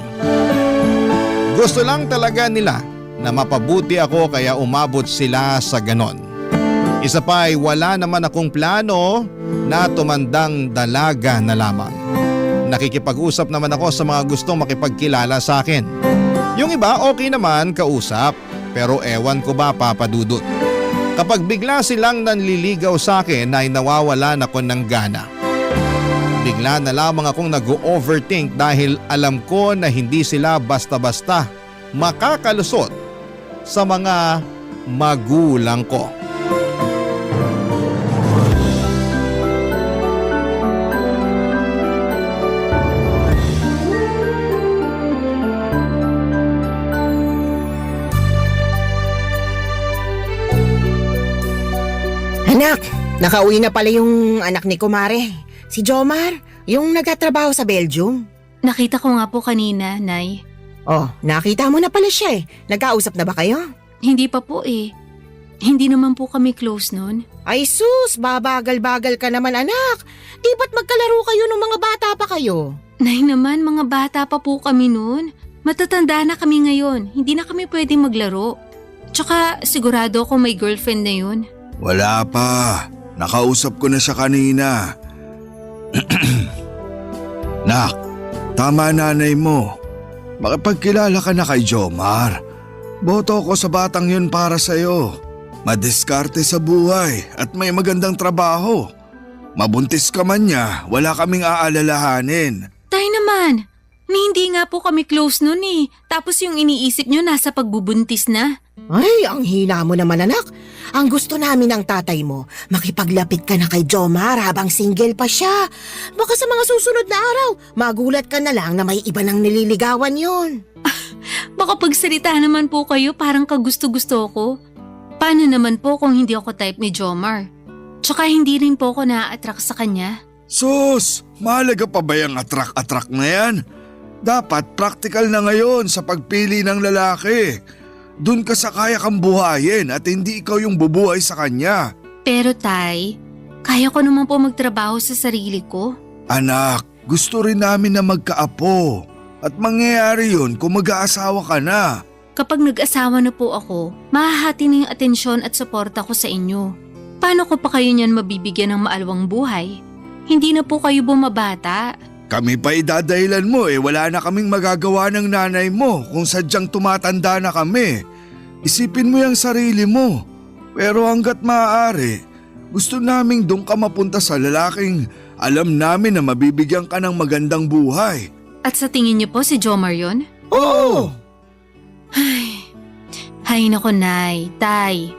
Gusto lang talaga nila na mapabuti ako kaya umabot sila sa ganon. Isa pa ay wala naman akong plano na tumandang dalaga na lamang. Nakikipag-usap naman ako sa mga gustong makipagkilala sa akin. Yung iba okay naman kausap, pero ewan ko ba, Papa Dudut. Kapag bigla silang nanliligaw sa akin ay nawawalan ako ng gana. Bigla na lamang akong nag-overthink dahil alam ko na hindi sila basta-basta makakalusot sa mga magulang ko. Anak, nakauwi na pala yung anak ni Kumare. Si Jomar, yung nagtatrabaho sa Belgium. Nakita ko nga po kanina, Nay. Oh, nakita mo na pala siya eh. Nagkausap na ba kayo? Hindi pa po eh. Hindi naman po kami close nun. Ay sus, babagal-bagal ka naman anak. Di ba't magkalaro kayo nung mga bata pa kayo? Nay naman, mga bata pa po kami nun. Matatanda na kami ngayon. Hindi na kami pwedeng maglaro. Tsaka sigurado ako may girlfriend na yun. Wala pa. Nakausap ko na siya kanina. Nak, tama nanay mo. Makipagkilala ka na kay Jomar. Boto ko sa batang yun para sa'yo. Madiskarte sa buhay at may magandang trabaho. Mabuntis ka man niya, wala kaming aalalahanin. Tay naman, hindi nga po kami close nun eh. Tapos yung iniisip nyo nasa pagbubuntis na. Ay, ang hina mo naman anak. Ang gusto namin ng tatay mo, makipaglapit ka na kay Jomar habang single pa siya. Baka sa mga susunod na araw, magulat ka na lang na may iba nang nililigawan yon. Baka pagsalita naman po kayo parang kagusto-gusto ko. Paano naman po kung hindi ako type ni Jomar? Tsaka hindi rin po ako na-attract sa kanya. Sus, mahalaga pa ba yung atrak-atrak na yan? Dapat practical na ngayon sa pagpili ng lalaki. Doon ka sa kaya kang buhayin at hindi ikaw yung bubuhay sa kanya. Pero tay, kaya ko naman po magtrabaho sa sarili ko. Anak, gusto rin namin na magkaapo. At mangyayari yun kung mag-aasawa ka na. Kapag nag-asawa na po ako, mahahati na yung atensyon at suporta ko sa inyo. Paano ko pa kayo niyan mabibigyan ng maalwang buhay? Hindi na po kayo bumabata. Kami pa idadahilan mo wala na kaming magagawa ng nanay mo kung sadyang tumatanda na kami. Isipin mo yung sarili mo. Pero hanggat maaari, gusto naming doon ka mapunta sa lalaking alam namin na mabibigyan ka ng magandang buhay. At sa tingin niyo po si Jomar yun? Oo! Hay nako nay, tay.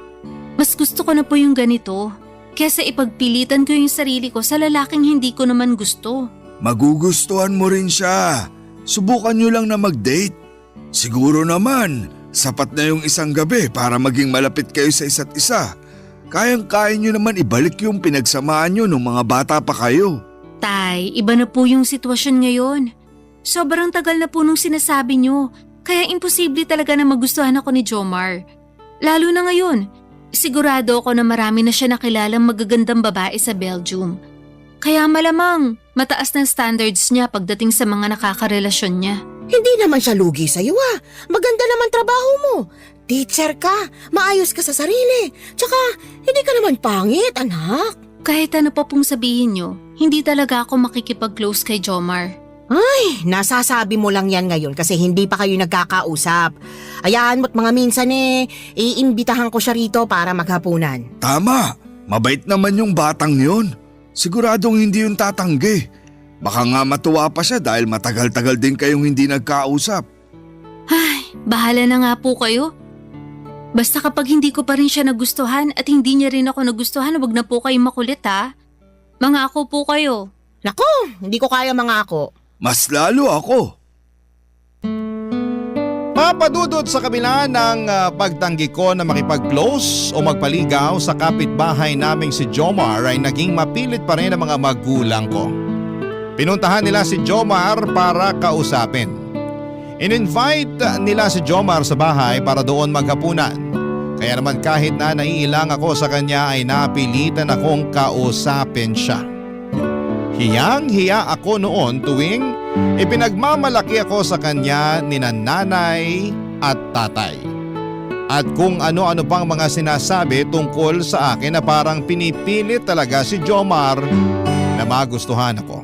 Mas gusto ko na po yung ganito. Kesa ipagpilitan ko yung sarili ko sa lalaking hindi ko naman gusto. Magugustuhan mo rin siya. Subukan nyo lang na mag-date. Siguro naman, sapat na yung isang gabi para maging malapit kayo sa isa't isa. Kayang-kaya nyo naman ibalik yung pinagsamahan nyo nung mga bata pa kayo. Tay, iba na po yung sitwasyon ngayon. Sobrang tagal na po nung sinasabi nyo, kaya imposible talaga na magustuhan ako ni Jomar. Lalo na ngayon, sigurado ako na marami na siya nakilalang magagandang babae sa Belgium. Kaya malamang, mataas ng standards niya pagdating sa mga nakakarelasyon niya. Hindi naman siya lugi sa'yo Maganda naman trabaho mo. Teacher ka, maayos ka sa sarili. Tsaka, hindi ka naman pangit, anak. Kahit ano pa pong sabihin nyo, hindi talaga ako makikipag-close kay Jomar. Ay, nasasabi mo lang yan ngayon kasi hindi pa kayo nagkakausap. Ayaan mo't mga minsan iimbitahan ko siya rito para maghapunan. Tama, mabait naman yung batang yun. Siguradong hindi yung tatanggi. Baka nga matuwa pa siya dahil matagal-tagal din kayong hindi nagkausap. Ay, bahala na nga po kayo. Basta kapag hindi ko pa rin siya nagustuhan at hindi niya rin ako nagustuhan, wag na po kayo makulit ha. Mangako po kayo. Nako, hindi ko kaya mangako. Mas lalo ako. Papadudot sa kabila ng pagtanggi ko na makipag-close o magpaligaw sa kapitbahay naming si Jomar ay naging mapilit pa rin ang mga magulang ko. Pinuntahan nila si Jomar para kausapin. In-invite nila si Jomar sa bahay para doon maghapunan. Kaya naman kahit na naiilang ako sa kanya ay napilitan akong kausapin siya. Hiyang-hiya ako noon tuwing ipinagmamalaki ako sa kanya ni nanay at tatay. At kung ano-ano pang mga sinasabi tungkol sa akin na parang pinipilit talaga si Jomar na magustuhan ako.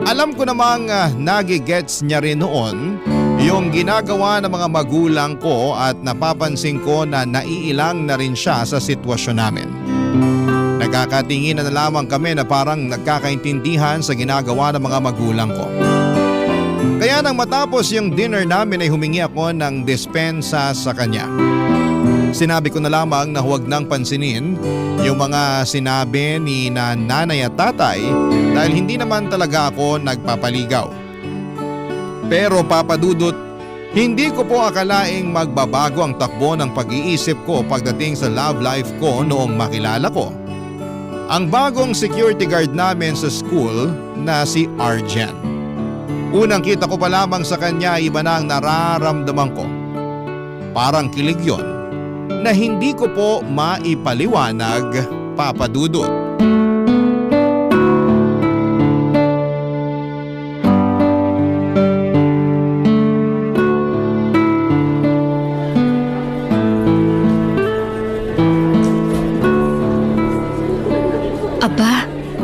Alam ko namang nagigets niya rin noon yung ginagawa ng mga magulang ko at napapansin ko na naiilang na rin siya sa sitwasyon namin. Nagkakatingin na lamang kami na parang nagkakaintindihan sa ginagawa ng mga magulang ko. Kaya nang matapos yung dinner namin ay humingi ako ng dispensa sa kanya. Sinabi ko na lamang na huwag nang pansinin yung mga sinabi ni nanay at tatay dahil hindi naman talaga ako nagpapaligaw. Pero papadudot, hindi ko po akalaing magbabago ang takbo ng pag-iisip ko pagdating sa love life ko noong makilala ko ang bagong security guard namin sa school na si Arjen. Unang kita ko pa lamang sa kanya iba na ang nararamdaman ko. Parang kilig yon na hindi ko po maipaliwanag, papadudot.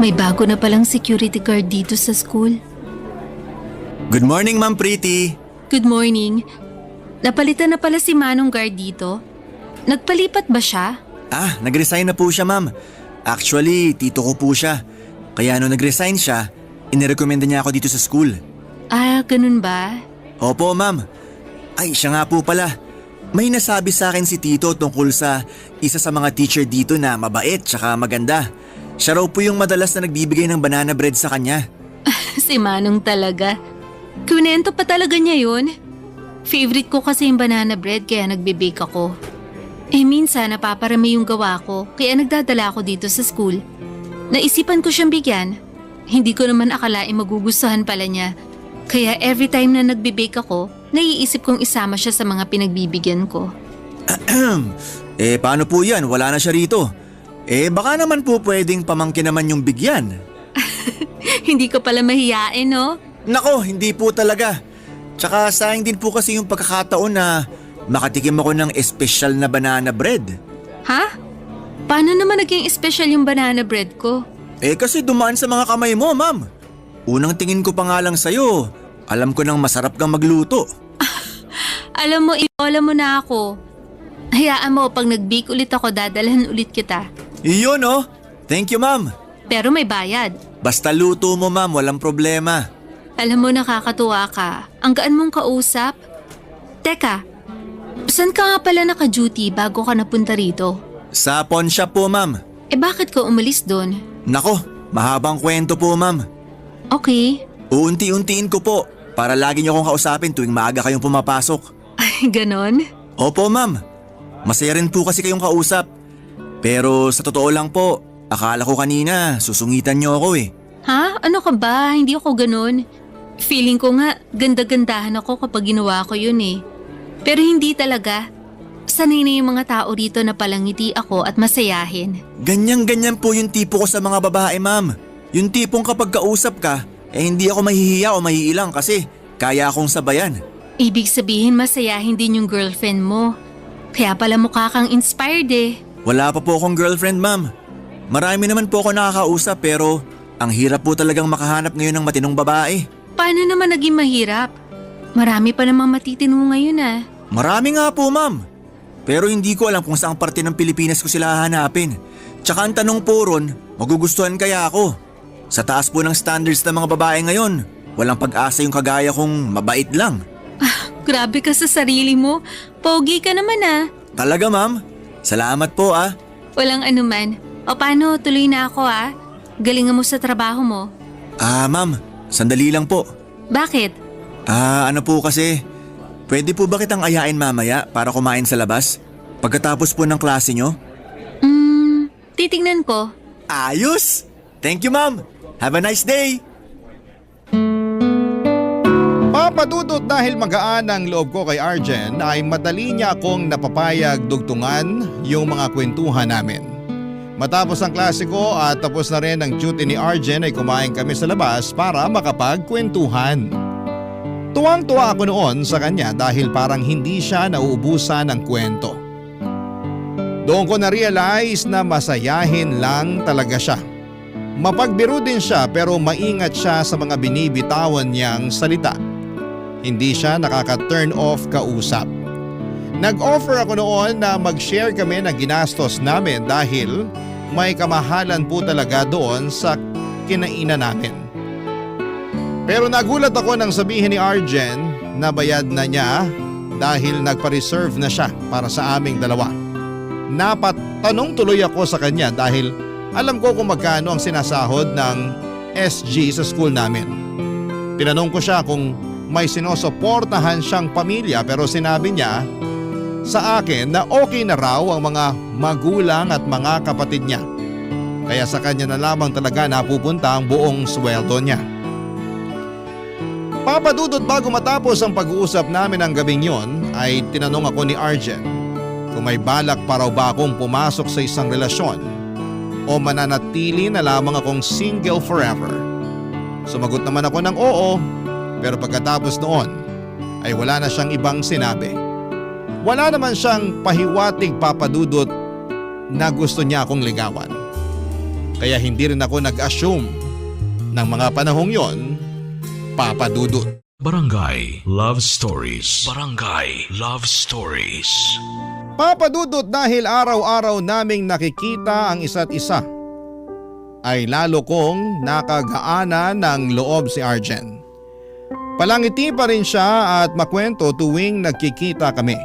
May bago na palang security guard dito sa school. Good morning, Ma'am Pretty. Good morning. Napalitan na pala si Manong guard dito. Nagpalipat ba siya? Nag-resign na po siya, Ma'am. Actually, tito ko po siya. Kaya nung nag-resign siya, inirekomenda niya ako dito sa school. Ganun ba? Opo, Ma'am. Ay, siya nga po pala. May nasabi sa akin si Tito tungkol sa isa sa mga teacher dito na mabait tsaka maganda. Siya raw po yung madalas na nagbibigay ng banana bread sa kanya. Si Manong talaga. Kunento pa talaga niya yun. Favorite ko kasi yung banana bread kaya nagbe-bake ako. Minsan napaparami yung gawa ko kaya nagdadala ako dito sa school. Naisipan ko siyang bigyan. Hindi ko naman akalain magugustuhan pala niya. Kaya every time na nagbe-bake ako, naiisip kong isama siya sa mga pinagbibigyan ko. Paano po yan? Wala na siya rito. Baka naman po pwedeng pamangkin naman yung bigyan. Hindi ko pala mahiyain, no? Nako, hindi po talaga. Tsaka sayang din po kasi yung pagkakataon na makatikim ako ng espesyal na banana bread. Ha? Paano naman naging special yung banana bread ko? Kasi dumaan sa mga kamay mo, Ma'am. Unang tingin ko pa nga lang sa'yo, alam ko nang masarap kang magluto. Alam mo, ibola mo na ako. Hayaan mo, pag nag-bake ulit ako, dadalhan ulit kita. Iyon oh. Thank you, Ma'am. Pero may bayad. Basta luto mo, Ma'am, walang problema. Alam mo, nakakatuwa ka. Ang gaan mong kausap. Teka, saan ka nga pala naka-duty bago ka napunta rito? Sa pawn shop po, Ma'am. Bakit ka umalis doon? Nako, mahabang kwento po, Ma'am. Okay. Uunti-untiin ko po para lagi niyo akong kausapin tuwing maaga kayong pumapasok. Ay, ganon? Opo, Ma'am. Masaya rin po kasi kayong kausap. Pero sa totoo lang po, akala ko kanina susungitan niyo ako eh. Ha? Ano ka ba? Hindi ako ganon. Feeling ko nga ganda-gandahan ako kapag ginawa ko yun eh. Pero hindi talaga. Sanay na yung mga tao rito na palangiti ako at masayahin. Ganyan-ganyan po yung tipo ko sa mga babae, Ma'am. Yung tipong kapag kausap ka, hindi ako mahihiya o mahiilang kasi kaya akong sabayan. Ibig sabihin masayahin din yung girlfriend mo. Kaya pala mukha kang inspired eh. Wala pa po akong girlfriend, Ma'am. Marami naman po ako nakakausap pero ang hirap po talagang makahanap ngayon ng matinong babae. Paano naman naging mahirap? Marami pa namang matitino ngayon ah. Marami nga po, Ma'am. Pero hindi ko alam kung saang parte ng Pilipinas ko sila hahanapin. Tsaka ang tanong po ron, magugustuhan kaya ako? Sa taas po ng standards ng mga babae ngayon, walang pag-asa yung kagaya kong mabait lang. Grabe ka sa sarili mo. Pogi ka naman ah. Talaga, Ma'am? Salamat po ah. Walang anuman. O paano, tuloy na ako ah. Galingan mo sa trabaho mo. Ma'am, sandali lang po. Bakit? Ano po kasi, pwede po ba kitang ayain mamaya para kumain sa labas? Pagkatapos po ng klase nyo? Titignan ko. Ayos! Thank you, Ma'am. Have a nice day! Papadudot dahil magaan ang loob ko kay Arjen ay madali niya akong napapayag dugtungan yung mga kwentuhan namin. Matapos ang klase ko at tapos na rin ang duty ni Arjen ay kumain kami sa labas para makapagkwentuhan. Tuwang-tuwa ako noon sa kanya dahil parang hindi siya nauubusan ng kwento. Doon ko na-realize na masayahin lang talaga siya. Mapagbiro din siya pero maingat siya sa mga binibitawan niyang salita. Hindi siya nakaka-turn off kausap. Nag-offer ako noon na mag-share kami ng ginastos namin dahil may kamahalan po talaga doon sa kinainan namin. Pero nagulat ako nang sabihin ni Arjen na bayad na niya dahil nagpa-reserve na siya para sa aming dalawa. Napatanong tuloy ako sa kanya dahil alam ko kung magkano ang sinasahod ng SG sa school namin. Tinanong ko siya kung may sinusuportahan siyang pamilya pero sinabi niya sa akin na okay na raw ang mga magulang at mga kapatid niya. Kaya sa kanya na lamang talaga napupunta ang buong sweldo niya. Papadudot bago matapos ang pag-uusap namin ang gabing yon ay tinanong ako ni Arjen kung may balak pa raw ba akong pumasok sa isang relasyon o mananatili na lamang akong single forever. Sumagot naman ako ng oo pero pagkatapos noon ay wala na siyang ibang sinabi. Wala naman siyang pahiwatig papadudot na gusto niya akong ligawan. Kaya hindi rin ako nag-assume ng mga panahong yon, Papa Dudut. Barangay Love Stories. Barangay Love Stories. Papa Dudut, dahil araw-araw naming nakikita ang isa't isa, ay lalo kong nakagaanan ng loob si Arjen. Palangiti pa rin siya at makwento tuwing nagkikita kami.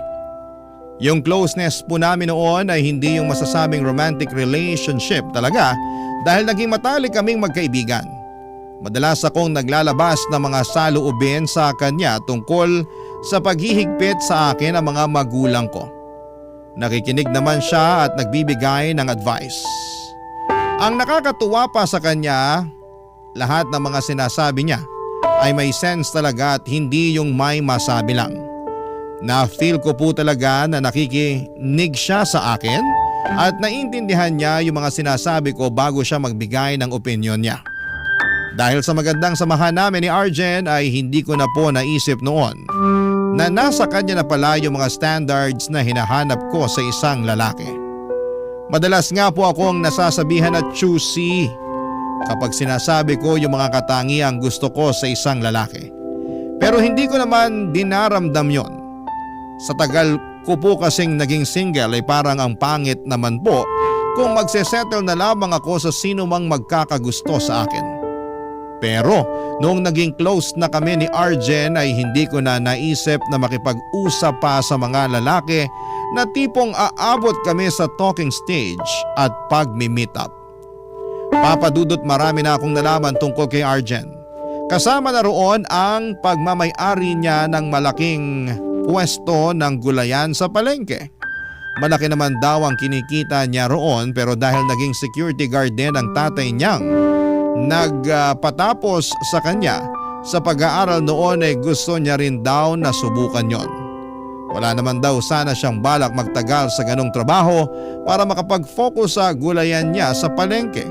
Yung closeness po namin noon ay hindi yung masasabing romantic relationship talaga dahil naging matalik kaming magkaibigan. Madalas akong naglalabas ng mga saloobin sa kanya tungkol sa paghihigpit sa akin ng mga magulang ko. Nakikinig naman siya at nagbibigay ng advice. Ang nakakatuwa pa sa kanya, lahat ng mga sinasabi niya ay may sense talaga at hindi yung may masabi lang. Na-feel ko po talaga na nakikinig siya sa akin at naiintindihan niya yung mga sinasabi ko bago siya magbigay ng opinion niya. Dahil sa magandang samahan namin ni Arjen ay hindi ko na po naisip noon na nasa kanya na pala yung mga standards na hinahanap ko sa isang lalaki. Madalas nga po akong nasasabihan at choosy kapag sinasabi ko yung mga katangiang gusto ko sa isang lalaki. Pero hindi ko naman dinaramdam yon. Sa tagal ko po kasing naging single ay parang ang pangit naman po kung magsesettle na lamang ako sa sino mang magkakagusto sa akin. Pero noong naging close na kami ni Arjen ay hindi ko na naisip na makipag-usap pa sa mga lalaki na tipong aabot kami sa talking stage at pag-meet up. Papa Dudut, marami na akong nalaman tungkol kay Arjen. Kasama na roon ang pagmamay-ari niya ng malaking pwesto ng gulayan sa palengke. Malaki naman daw ang kinikita niya roon pero dahil naging security guard din ang tatay niyang nagpatapos sa kanya sa pag-aaral noon ay gusto niya rin daw na subukan yon. Wala naman daw sana siyang balak magtagal sa ganong trabaho para makapag-focus sa gulayan niya sa palengke.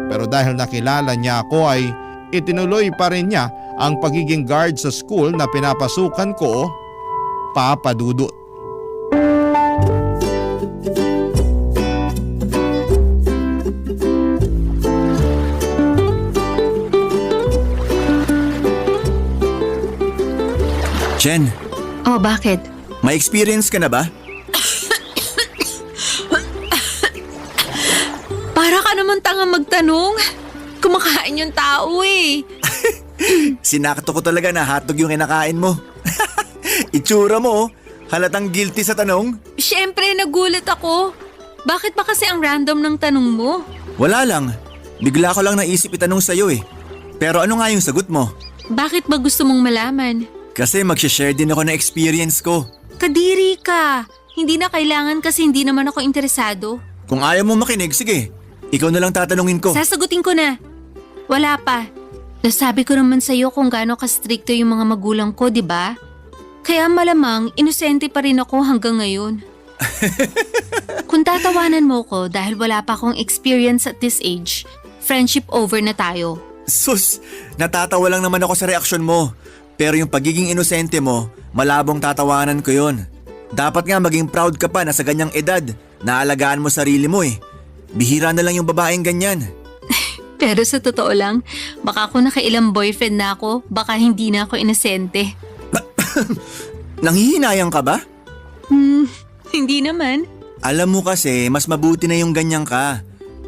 Pero dahil nakilala niya ako ay itinuloy pa rin niya ang pagiging guard sa school na pinapasukan ko, Papa Dudut. Jen, Oh, bakit? may experience ka na ba? Para ka naman tanga magtanong. Kumakain yung tao eh. Sinakto ko talaga na hotdog yung kinakain mo. Itsura mo, halatang guilty sa tanong. Siyempre, nagulat ako. Bakit ba kasi ang random ng tanong mo? Wala lang, bigla ko lang naisip itanong sa'yo eh. Pero ano nga yung sagot mo? Bakit ba gusto mong malaman? Kasi mag-share din ako ng experience ko. Kadiri ka. Hindi na kailangan kasi hindi naman ako interesado. Kung ayaw mo makinig, sige. Ikaw na lang tatanungin ko. Sasagutin ko na. Wala pa. Nasabi ko naman sa'yo kung gaano ka-stricto yung mga magulang ko, di ba? Kaya malamang, inosente pa rin ako hanggang ngayon. Kung tatawanan mo ko dahil wala pa akong experience at this age, friendship over na tayo. Sus, natatawa lang naman ako sa reaksyon mo. Pero yung pagiging inosente mo, malabong tatawanan ko yon. Dapat nga maging proud ka pa na sa ganyang edad, naalagaan mo sarili mo eh. Bihira na lang yung babaeng ganyan. Pero sa totoo lang, baka kung nakailang boyfriend na ako, baka hindi na ako inosente. Nanghihinayang ka ba? Hindi naman. Alam mo kasi, mas mabuti na yung ganyan ka.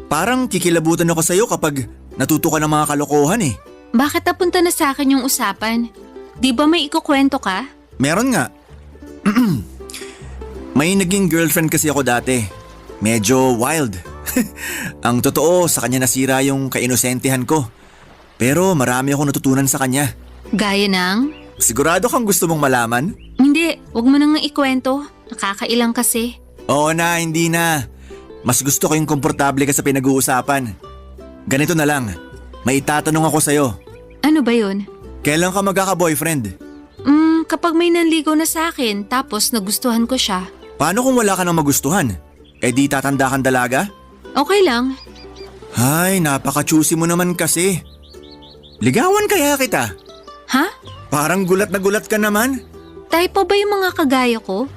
Parang kikilabutan ako sa'yo kapag natuto ka ng mga kalokohan eh. Bakit napunta na sa akin yung usapan? Di ba may ikukwento ka? Meron nga. May naging girlfriend kasi ako dati. Medyo wild. Ang totoo, sa kanya nasira yung kainosentehan ko. Pero marami akong natutunan sa kanya. Gaya ng? Sigurado kang gusto mong malaman? Hindi, wag mo nang ikwento. Nakakailang kasi. Oo na, hindi na. Mas gusto ko yung komportable ka sa pinag-uusapan. Ganito na lang, may itatanong ako sa'yo. Ano ba yun? Kailan ka magkaka-boyfriend? Kapag may nanligaw na sa akin tapos nagustuhan ko siya. Paano kung wala ka nang magustuhan? Eh di tatanda kang dalaga? Okay lang. Ay, napaka-choosy mo naman kasi. Ligawan kaya kita? Ha? Parang gulat na gulat ka naman. Type pa ba yung mga kagaya ko?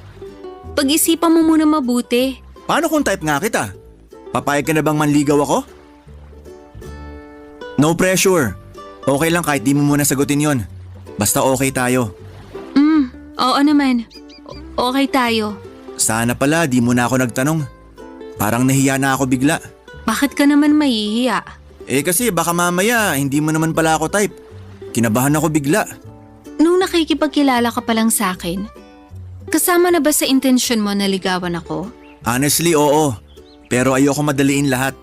Pag-isipan mo muna mabuti. Paano kung type nga kita? Papayag ka na bang manligaw ako? No pressure. Okay lang kahit di mo muna sagutin yon. Basta okay tayo. Oo naman. Okay tayo. Sana pala di mo na ako nagtanong. Parang nahiya na ako bigla. Bakit ka naman mahihiya? Kasi baka mamaya hindi mo naman pala ako type. Kinabahan ako bigla. Nung nakikipagkilala ka pa lang sa akin, kasama na ba sa intensyon mo na ligawan ako? Honestly, oo. Pero ayoko madaliin lahat.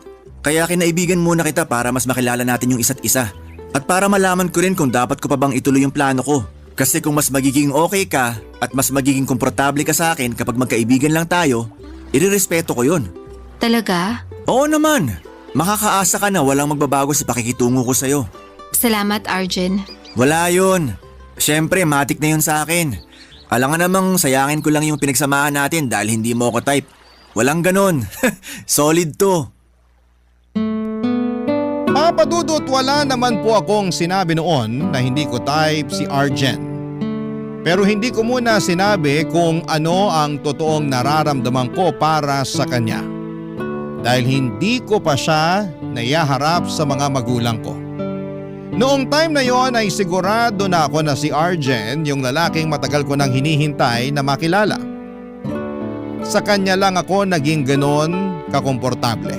Kaya kinaibigan muna kita para mas makilala natin yung isa't isa. At para malaman ko rin kung dapat ko pa bang ituloy yung plano ko. Kasi kung mas magiging okay ka at mas magiging komportable ka sa akin kapag magkaibigan lang tayo, irerespeto ko yun. Talaga? Oo naman. Makakaasa ka na walang magbabago sa pakikitungo ko sa'yo. Salamat, Arjen. Wala yun. Siyempre, matik na yun sa akin. Alangan namang sayangin ko lang yung pinagsamahan natin dahil hindi mo ako type. Walang ganon. Solid to. Papa Dudut, wala naman po akong sinabi noon na hindi ko type si Arjen. Pero hindi ko muna sinabi kung ano ang totoong nararamdaman ko para sa kanya. Dahil hindi ko pa siya naiharap sa mga magulang ko. Noong time na yon ay sigurado na ako na si Arjen yung lalaking matagal ko nang hinihintay na makilala. Sa kanya lang ako naging ganon kakomportable.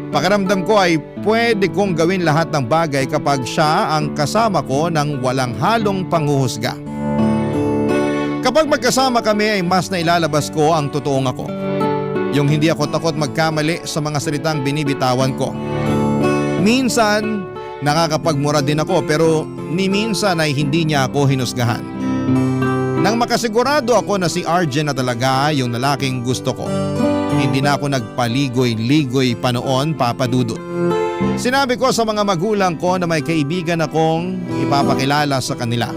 Pakiramdam ko ay pwede kong gawin lahat ng bagay kapag siya ang kasama ko nang walang halong panghuhusga. Kapag magkasama kami ay mas nailalabas ko ang totoong ako. Yung hindi ako takot magkamali sa mga salitang binibitawan ko. Minsan, nakakapagmura din ako pero ni minsan ay hindi niya ako hinusgahan. Nang makasigurado ako na si Arjen na talaga yung lalaking gusto ko, hindi na ako nagpaligoy-ligoy pa noon, Papa Dudut. Sinabi ko sa mga magulang ko na may kaibigan akong ipapakilala sa kanila.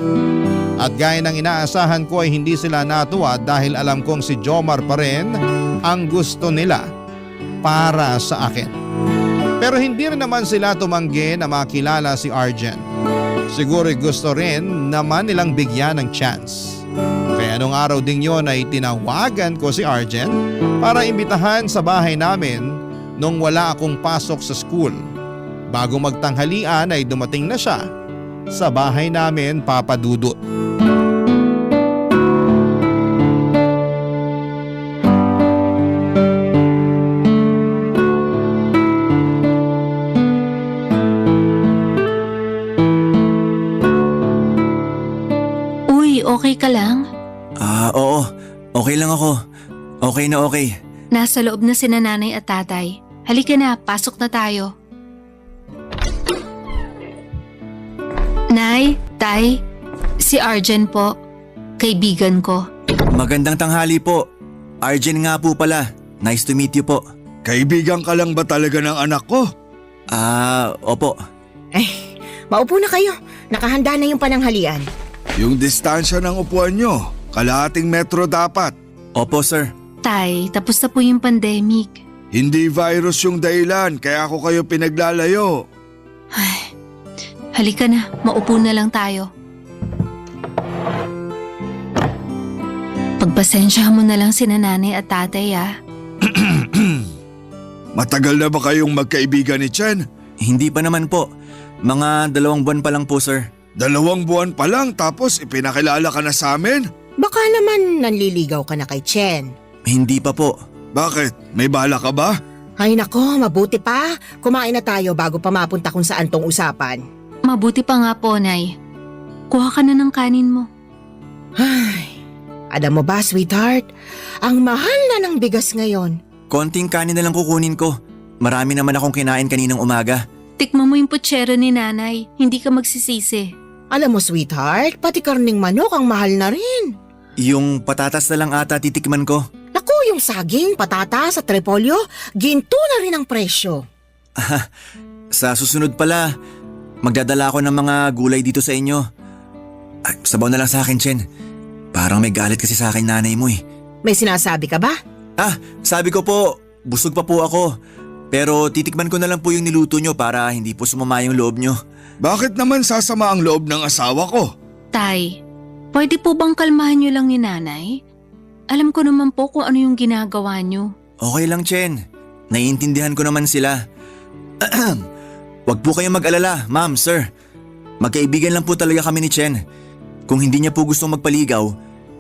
At gaya ng inaasahan ko ay hindi sila natuwa dahil alam kong si Jomar pa rin ang gusto nila para sa akin. Pero hindi rin naman sila tumanggi na makilala si Arjen. Siguro gusto rin naman nilang bigyan ng chance. Kaya nung araw ding yon ay tinawagan ko si Arjen para imbitahan sa bahay namin nung wala akong pasok sa school. Bago magtanghalian ay dumating na siya sa bahay namin, Papa Dudut. Okay ka lang? Oo. Okay lang ako. Okay na okay. Nasa loob na sina nanay at tatay. Halika na, pasok na tayo. Nay, tay, si Arjen po. Kaibigan ko. Magandang tanghali po. Arjen nga po pala. Nice to meet you po. Kaibigan ka lang ba talaga ng anak ko? Opo. Maupo na kayo. Nakahanda na yung pananghalian. Yung distansya ng upuan nyo, kalahating metro dapat. Opo, sir. Tay, tapos na po yung pandemic. Hindi virus yung dahilan, kaya ako kayo pinaglalayo. Ay, halika na, maupo na lang tayo. Pagpasensyahan mo na lang sina nanay at tatay Matagal na ba kayong magkaibigan ni Chen? Hindi pa naman po. Mga 2 buwan pa lang po, sir. 2 buwan pa lang tapos ipinakilala ka na sa amin? Baka naman nanliligaw ka na kay Chen. Hindi pa po. Bakit? May bala ka ba? Ay nako, mabuti pa. Kumain na tayo bago pa mapunta kung saan tong usapan. Mabuti pa nga po, Nay. Kuha ka na ng kanin mo. Ay, alam mo ba, sweetheart? Ang mahal na ng bigas ngayon. Konting kanin na lang kukunin ko. Marami naman akong kinain kaninang umaga. Tikman mo yung putsero ni nanay. Hindi ka magsisisi. Alam mo, sweetheart, pati karning manok ang mahal na rin. Yung patatas na lang ata titikman ko. Naku, yung saging, patatas at repolyo, ginto na rin ang presyo. Sa susunod pala, magdadala ako ng mga gulay dito sa inyo. Ay, sabaw na lang sa akin, Chen. Parang may galit kasi sa akin nanay mo eh. May sinasabi ka ba? Sabi ko po, busog pa po ako. Pero titikman ko na lang po yung niluto nyo para hindi po sumama yung loob nyo. Bakit naman sasama ang loob ng asawa ko? Tay, pwede po bang kalmahan niyo lang ni nanay? Alam ko naman po kung ano yung ginagawa niyo. Okay lang, Chen. Naiintindihan ko naman sila. Wag po kayong mag-alala, ma'am, sir. Magkaibigan lang po talaga kami ni Chen. Kung hindi niya po gustong magpaligaw,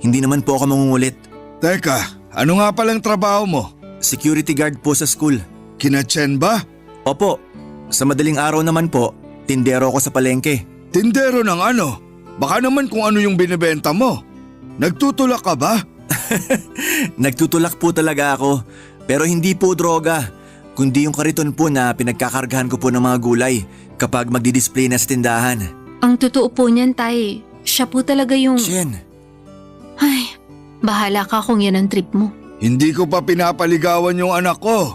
hindi naman po ako mangungulit. Teka, ano nga palang trabaho mo? Security guard po sa school. Kina Chen ba? Opo, sa madaling araw naman po, tindero ako sa palengke. Tindero ng ano? Baka naman kung ano yung binibenta mo. Nagtutulak ka ba? Nagtutulak po talaga ako, pero hindi po droga, kundi yung kariton po na pinagkakargahan ko po ng mga gulay kapag magdi-display na sa tindahan. Ang totoo po niyan, Tay. Siya po talaga yung… Chen, Ay, bahala ka kung yan ang trip mo. Hindi ko pa pinapaligawan yung anak ko.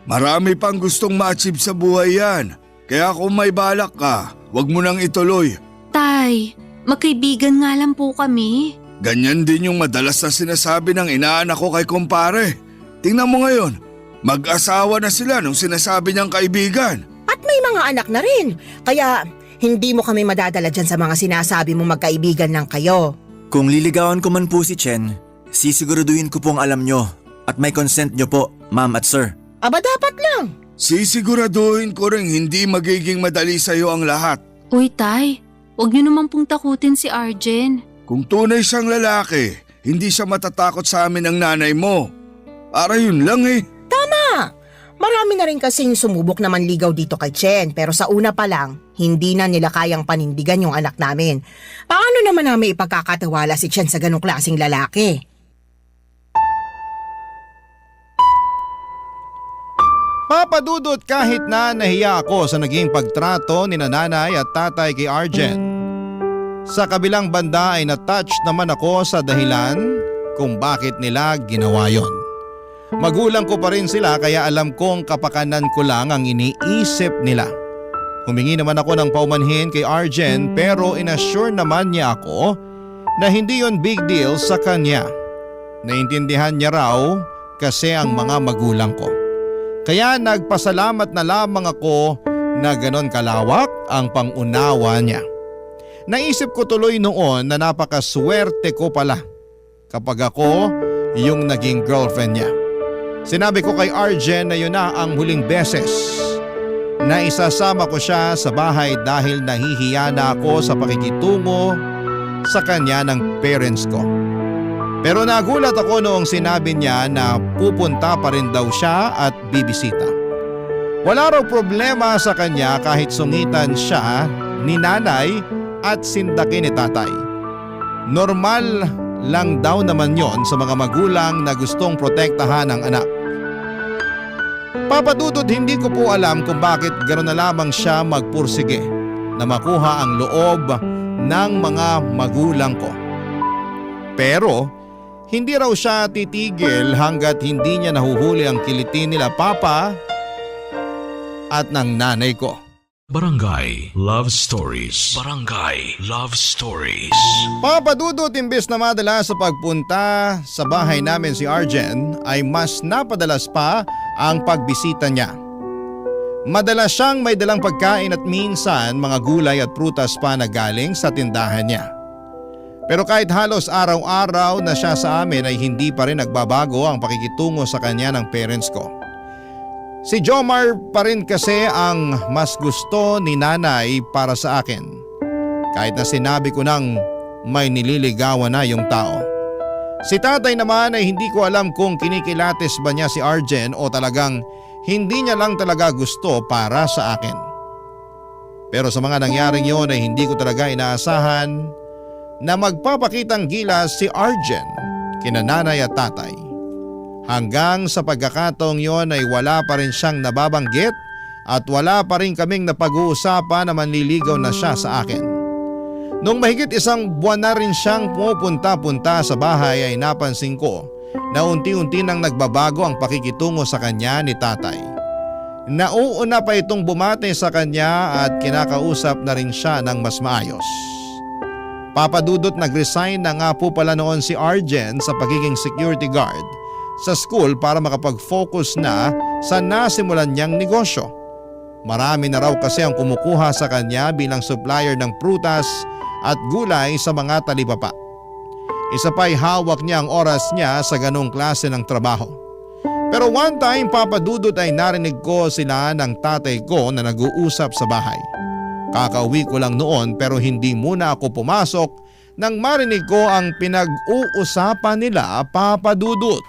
Marami pang gustong ma-achieve sa buhay yan. Kaya kung may balak ka, wag mo nang ituloy. Tay, magkaibigan nga lang po kami. Ganyan din yung madalas na sinasabi ng inaanak ko kay kumpare. Tingnan mo ngayon, mag-asawa na sila nung sinasabi niyang kaibigan. At may mga anak na rin. Kaya hindi mo kami madadala dyan sa mga sinasabi mo magkaibigan lang kayo. kung liligawan ko man po si Chen, sisiguraduhin ko pong alam nyo at may consent nyo po, ma'am at sir. Aba dapat lang. Sisiguraduhin ko rin hindi magiging madali sa'yo ang lahat. Uy, Tay, huwag niyo naman pong takutin si Arjen. Kung tunay siyang lalaki, hindi siya matatakot sa amin ng nanay mo. Para yun lang eh. Marami na rin kasing sumubok na manligaw dito kay Chen, pero sa una pa lang, hindi na nila kayang panindigan yung anak namin. Paano naman namin ipagkakatiwala si Chen sa ganong klaseng lalaki? Papadudot kahit na nahiya ako sa naging pagtrato ni nanay at tatay kay Arjen. Sa kabilang banda ay na-touch naman ako sa dahilan kung bakit nila ginawa yon. Magulang ko pa rin sila kaya alam kong kapakanan ko lang ang iniisip nila. Humingi naman ako ng paumanhin kay Arjen pero inassure naman niya ako na hindi yon big deal sa kanya. Naintindihan niya raw kasi ang mga magulang ko. Kaya nagpasalamat na lamang ako na ganon kalawak ang pangunawa niya. Naisip ko tuloy noon na napakaswerte ko pala kapag ako yung naging girlfriend niya. Sinabi ko kay Arjen na yun na ang huling beses na isasama ko siya sa bahay dahil nahihiya na ako sa pakikitungo sa kanya ng parents ko. Pero nagulat ako noong sinabi niya na pupunta pa rin daw siya at bibisita. Wala raw problema sa kanya kahit sungitan siya ni nanay at sindakin ni tatay. Normal lang daw naman yon sa mga magulang na gustong protektahan ang anak. Papadudod hindi ko po alam kung bakit gano'n na lamang siya magpursige na makuha ang loob ng mga magulang ko. Pero hindi raw siya titigil hanggat hindi niya nahuhuli ang kilitin nila papa at ng nanay ko. Barangay Love Stories. Barangay Love Stories. Papadudot imbes na madala sa pagpunta sa bahay namin si Arjen ay mas napadalas pa ang pagbisita niya. Madalas siyang may dalang pagkain at minsan mga gulay at prutas pa na galing sa tindahan niya. Pero kahit halos araw-araw na siya sa amin ay hindi pa rin nagbabago ang pakikitungo sa kanya ng parents ko. Si Jomar pa rin kasi ang mas gusto ni nanay para sa akin. Kahit na sinabi ko nang may nililigawan na yung tao. Si tatay naman ay hindi ko alam kung kinikilates ba niya si Arjen o talagang hindi niya lang talaga gusto para sa akin. Pero sa mga nangyaring yon ay hindi ko talaga inaasahan na magpapakitang gilas si Arjen kina nanay at tatay. Hanggang sa pagkakataong yon ay wala pa rin siyang nababanggit at wala pa rin kaming napag-uusapan na manliligaw na siya sa akin. Nung mahigit isang buwan na rin siyang pumupunta-punta sa bahay ay napansin ko na unti-unti nang nagbabago ang pakikitungo sa kanya ni tatay. Nauuna pa itong bumate sa kanya at kinakausap na rin siya ng mas maayos. Papadudot nag-resign na nga po pala noon si Arjen sa pagiging security guard sa school para makapag-focus na sa nasimulan niyang negosyo. Marami na raw kasi ang kumukuha sa kanya bilang supplier ng prutas at gulay sa mga talipapa. Isa pa'y hawak niya ang oras niya sa ganong klase ng trabaho. Pero one time Papa Dudut ay narinig ko sila ng tatay ko na nag-uusap sa bahay. Kakauwi ko lang noon pero hindi muna ako pumasok nang marinig ko ang pinag-uusapan nila, Papa Dudut.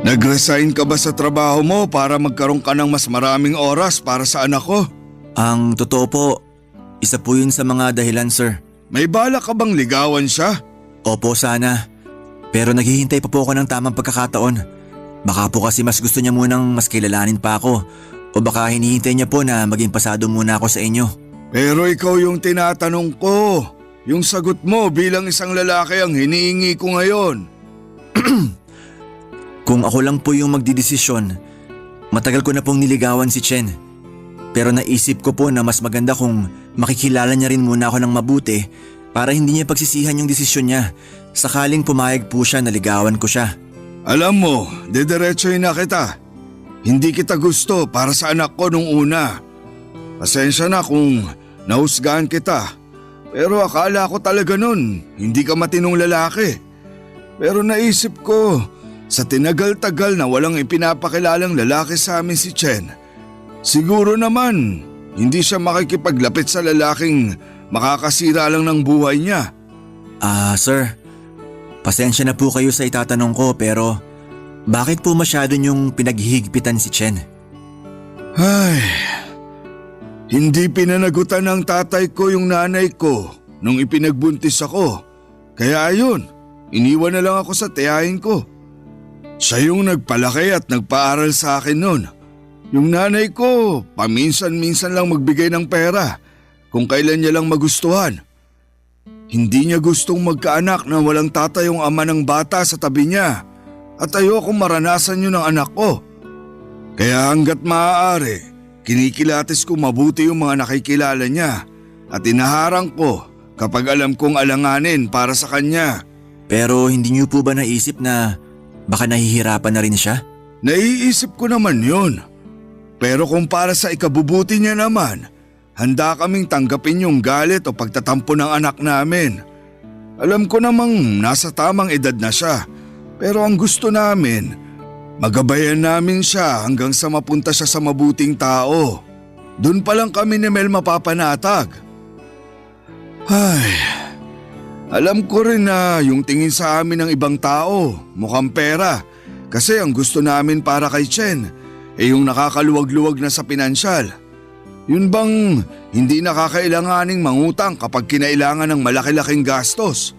Nag-resign ka ba sa trabaho mo para magkaroon ka ng mas maraming oras para sa anak ko? Ang totoo po, isa po yun sa mga dahilan, sir. May balak ka bang ligawan siya? Opo, sana. Pero naghihintay pa po ako ng tamang pagkakataon. Baka po kasi mas gusto niya munang mas kilalanin pa ako. O baka hinihintay niya po na maging pasado muna ako sa inyo. Pero ikaw yung tinatanong ko. Yung sagot mo bilang isang lalaki ang hinihingi ko ngayon. Kung ako lang po yung magdidesisyon, matagal ko na pong niligawan si Chen. Pero naisip ko po na mas maganda kung makikilala niya rin muna ako ng mabuti para hindi niya pagsisihan yung desisyon niya sakaling pumayag po siya na ligawan ko siya. Alam mo, dederechoy na kita. Hindi kita gusto para sa anak ko nung una. Pasensya na kung nahusgahan kita. Pero akala ko talaga nun, hindi ka matinong lalaki. Pero naisip ko, sa tinagal-tagal na walang ipinapakilalang lalaki sa amin si Chen, siguro naman hindi siya makikipaglapit sa lalaking makakasira lang ng buhay niya. Sir, pasensya na po kayo sa itatanong ko pero bakit po masyado niyong pinaghihigpitan si Chen? Ay, hindi pinanagutan ng tatay ko yung nanay ko nung ipinagbuntis ako. Kaya ayun, iniwan na lang ako sa tiyahin ko. Siya yung nagpalaki at nagpaaral sa akin noon. Yung nanay ko, paminsan-minsan lang magbigay ng pera kung kailan niya lang magustuhan. Hindi niya gustong magkaanak na walang tatay yung ama ng bata sa tabi niya at ayokong maranasan yun ng anak ko. Kaya hanggat maaari, kinikilatis ko mabuti yung mga nakikilala niya at inaharang ko kapag alam kong alanganin para sa kanya. Pero hindi niyo po ba naisip na baka nahihirapan na rin siya? Naiisip ko naman yun. Pero kung para sa ikabubuti niya naman, handa kaming tanggapin yung galit o pagtatampo ng anak namin. Alam ko namang nasa tamang edad na siya, pero ang gusto namin, magabayan namin siya hanggang sa mapunta siya sa mabuting tao. Doon pa lang kami ni Mel mapapanatag. Ay, alam ko rin na yung tingin sa amin ng ibang tao, mukhang pera. Kasi ang gusto namin para kay Chen, yung nakakaluwag-luwag na sa pinansyal. Yun bang hindi nakakailanganing mangutang kapag kinailangan ng malaki-laking gastos?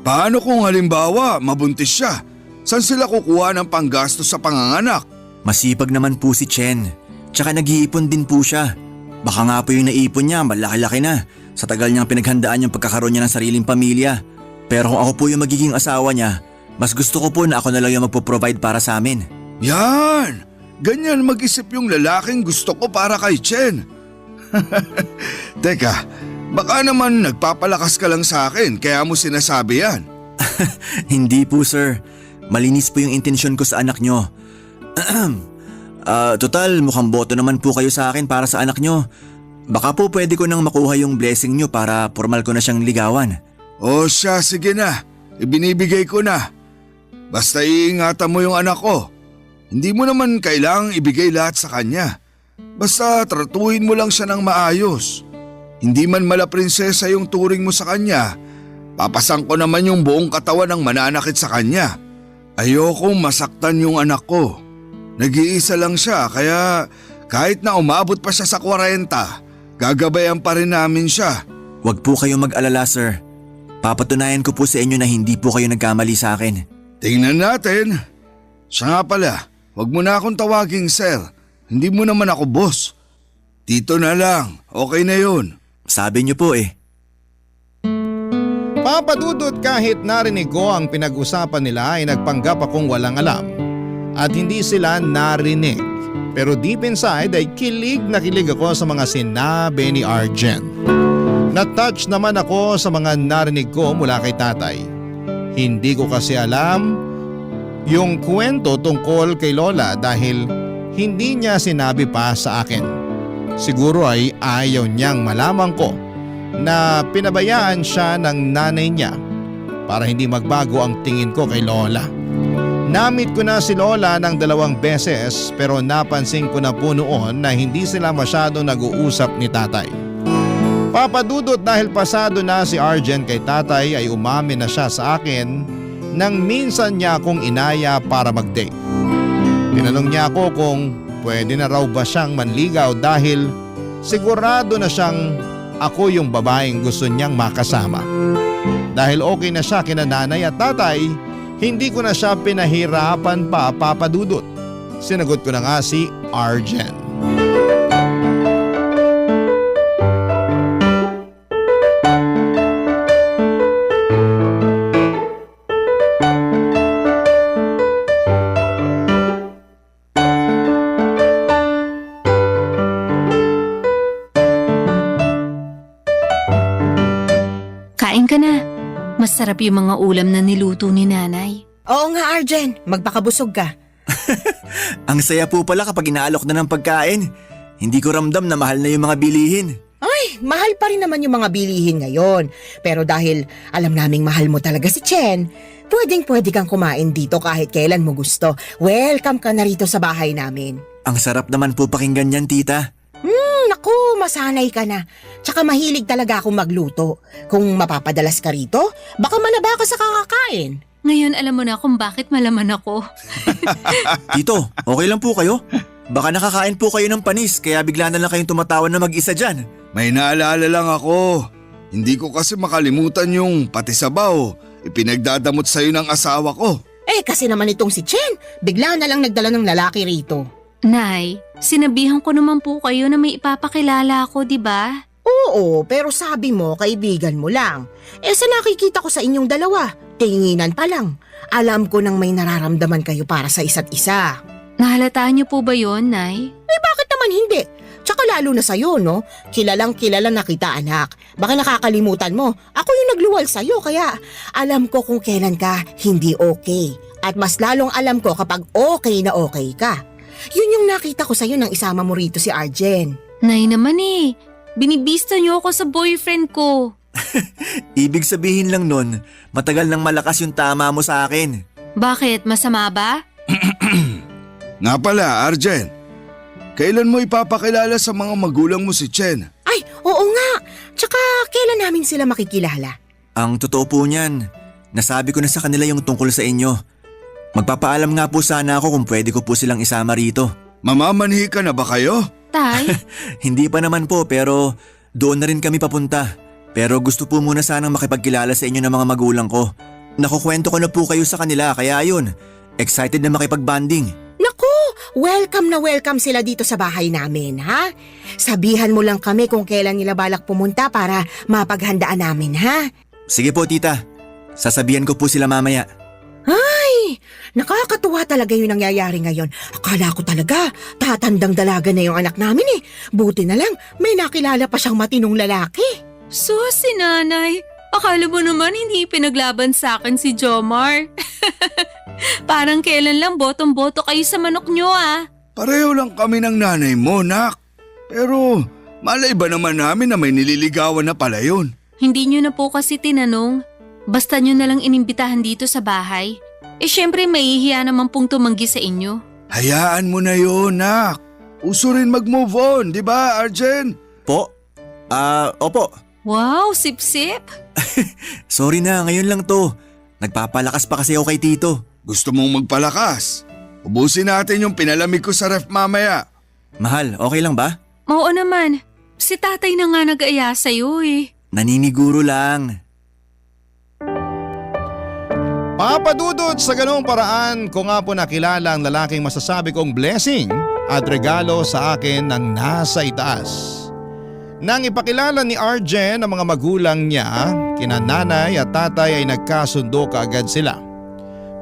Paano kung halimbawa mabuntis siya? Saan sila kukuha ng panggastos sa panganganak? Masipag naman po si Chen, tsaka nag-iipon din po siya. Baka nga po yung naipon niya malaki-laki na sa tagal niyang pinaghandaan yung pagkakaroon niya ng sariling pamilya. Pero kung ako po yung magiging asawa niya, mas gusto ko po na ako na lang yung magpo-provide para sa amin. Yan! Ganyan mag-isip yung lalaking gusto ko para kay Chen. Teka, baka naman nagpapalakas ka lang sa akin kaya mo sinasabi yan. Hindi po sir, malinis po yung intensyon ko sa anak nyo. Total mukhang boto naman po kayo sa akin para sa anak nyo. Baka po pwede ko nang makuha yung blessing nyo para formal ko na siyang ligawan. O siya, sige na. Ibinibigay ko na. Basta iingatan mo yung anak ko. Hindi mo naman kailangang ibigay lahat sa kanya. Basta tratuhin mo lang siya ng maayos. Hindi man mala prinsesa yung turing mo sa kanya, papasan ko naman yung buong katawan ng mananakit sa kanya. Ayokong masaktan yung anak ko. Nag-iisa lang siya kaya kahit na umabot pa siya sa 40, gagabayan pa rin namin siya. Huwag po kayong mag-alala sir. Papatunayan ko po sa inyo na hindi po kayo nagkamali sa akin. Tingnan natin. Siya nga pala, huwag mo na akong tawaging sir. Hindi mo naman ako boss. Tito na lang, okay na yun. Sabi niyo po eh. Papa Dudut, kahit narinig ko ang pinag-usapan nila ay nagpanggap akong walang alam at hindi sila narinig. Pero deep inside ay kilig na kilig ako sa mga sinabi ni Arjen. Na-touch naman ako sa mga narinig ko mula kay tatay. Hindi ko kasi alam yung kwento tungkol kay Lola dahil hindi niya sinabi pa sa akin. Siguro ay ayaw niyang malaman ko na pinabayaan siya ng nanay niya para hindi magbago ang tingin ko kay Lola. Namit ko na si Lola ng 2 beses pero napansin ko na po noon na hindi sila masyadong nag-uusap ni tatay. Papadudot dahil pasado na si Arjen kay tatay ay umamin na siya sa akin nang minsan niya akong inaya para mag-date. Tinanong niya ako kung pwede na raw ba siyang manligaw dahil sigurado na siyang ako yung babaeng gusto niyang makasama. Dahil okay na siya kina nanay at tatay, hindi ko na siya pinahirapan pa, papadudot. Sinagot ko na nga si Arjen. Kain ka na. Masarap yung mga ulam na niluto ni nanay. Oo nga, Arjen. Magpakabusog ka. Ang saya po pala kapag inaalok na ng pagkain. Hindi ko ramdam na mahal na yung mga bilihin. Ay, mahal pa rin naman yung mga bilihin ngayon. Pero dahil alam naming mahal mo talaga si Chen, pwedeng-pwede kang kumain dito kahit kailan mo gusto. Welcome ka na rito sa bahay namin. Ang sarap naman po pakinggan yan, tita. Naku, masanay ka na. Tsaka mahilig talaga akong magluto. Kung mapapadalas ka rito, baka malaba ka sa kakakain. Ngayon alam mo na kung bakit malaman ako. Tito, okay lang po kayo? Baka nakakain po kayo ng panis kaya bigla na lang kayong tumatawan na mag-isa dyan. May naalala lang ako. Hindi ko kasi makalimutan yung pati sabaw. Ipinagdadamot sa'yo ng asawa ko. Kasi naman itong si Chen, bigla na lang nagdala ng lalaki rito. Nay, sinabihan ko naman po kayo na may ipapakilala ako, di ba? Oo, pero sabi mo, kaibigan mo lang. Sa nakikita ko sa inyong dalawa, tinginan pa lang. Alam ko nang may nararamdaman kayo para sa isa't isa. Nahalataan niyo po ba yon, Nay? Bakit naman hindi? Tsaka lalo na sa'yo, no? Kilalang kilala na kita, anak. Baka nakakalimutan mo, ako yung nagluwal sa'yo, kaya alam ko kung kailan ka hindi okay. At mas lalong alam ko kapag okay na okay ka. Yun yung nakita ko sa'yo nang isama mo rito si Arjen. Nay naman binibista niyo ako sa boyfriend ko. Ibig sabihin lang nun, matagal nang malakas yung tama mo sa akin. Bakit? Masama ba? Nga pala, Arjen. Kailan mo ipapakilala sa mga magulang mo si Chen? Ay, oo nga. Tsaka kailan namin sila makikilala? Ang totoo po niyan, nasabi ko na sa kanila yung tungkol sa inyo. Magpapaalam nga po sana ako kung pwede ko po silang isama rito. Mamamanhi ka na ba kayo? Tay? Hindi pa naman po pero doon na rin kami papunta. Pero gusto po muna sanang makipagkilala sa inyo ng mga magulang ko. Nakukwento ko na po kayo sa kanila kaya ayun, excited na makipagbanding. Naku, welcome na welcome sila dito sa bahay namin, ha? Sabihan mo lang kami kung kailan nila balak pumunta para mapaghandaan namin, ha? Sige po tita, sasabihan ko po sila mamaya. Ay, nakakatuwa talaga yung nangyayari ngayon. Akala ko talaga, tatandang dalaga na yung anak namin eh. Buti na lang, may nakilala pa siyang matinong lalaki. Si nanay. Akala mo naman hindi pinaglaban sa akin si Jomar. Parang kailan lang botong-boto kayo sa manok nyo Pareho lang kami ng nanay mo, nak. Pero malay ba naman namin na may nililigawan na pala yun? Hindi nyo na po kasi tinanong. Basta nyo na lang inimbitahan dito sa bahay. Syempre mahihiya naman pong tumanggi sa inyo. Hayaan mo na yun, nak. Uso rin mag-move on, di ba, Arjen? Po? Opo. Wow, sip-sip. Sorry na, ngayon lang to. Nagpapalakas pa kasi ako kay tito. Gusto mong magpalakas? Ubusin natin yung pinalamig ko sa ref mamaya. Mahal, okay lang ba? Oo naman. Si tatay na nga nag-aya sa'yo Naniniguro lang. Papadudot sa ganong paraan ko nga po nakilala ang lalaking masasabi kong blessing at regalo sa akin ng nasa itaas. Nang ipakilala ni Arjen ang mga magulang niya, kina nanay at tatay ay nagkasundo kaagad sila.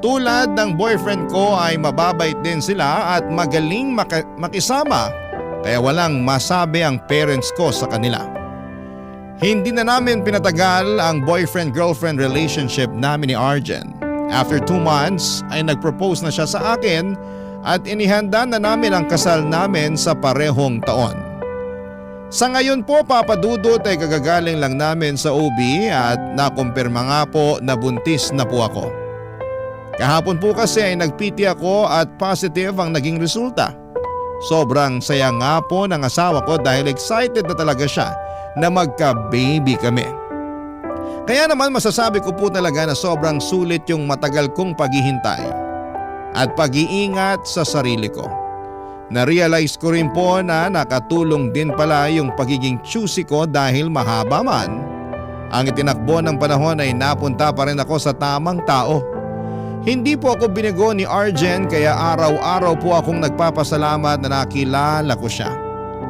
Tulad ng boyfriend ko ay mababait din sila at magaling makisama kaya walang masabi ang parents ko sa kanila. Hindi na namin pinatagal ang boyfriend-girlfriend relationship namin ni Arjen. After 2 months ay nag-propose na siya sa akin at inihanda na namin ang kasal namin sa parehong taon. Sa ngayon po Papa Dudut ay kagagaling lang namin sa OB at nakumpirma nga po na buntis na po ako. Kahapon po kasi ay nag-PT ako at positive ang naging resulta. Sobrang saya nga po ng asawa ko dahil excited na talaga siya na magka-baby kami. Kaya naman masasabi ko po talaga na sobrang sulit yung matagal kong paghihintay at pag-iingat sa sarili ko. Na-realize ko rin po na nakatulong din pala yung pagiging choosy ko dahil mahaba man. Ang itinakbo ng panahon ay napunta pa rin ako sa tamang tao. Hindi po ako binigo ni Arjen kaya araw-araw po akong nagpapasalamat na nakilala ko siya.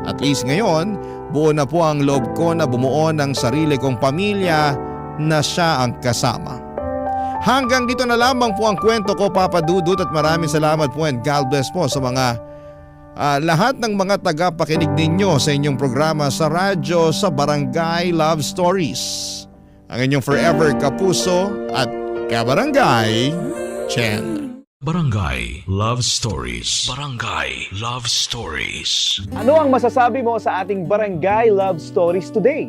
At least ngayon, buo na po ang loob ko na bumuo ng sarili kong pamilya na siya ang kasama. Hanggang dito na lamang po ang kwento ko Papa Dudut at maraming salamat po and God bless po sa mga lahat ng mga tagapakinig ninyo sa inyong programa sa radyo sa Barangay Love Stories. Ang inyong forever kapuso at kabarangay, Chen. Barangay Love Stories. Barangay Love Stories. Ano ang masasabi mo sa ating Barangay Love Stories today?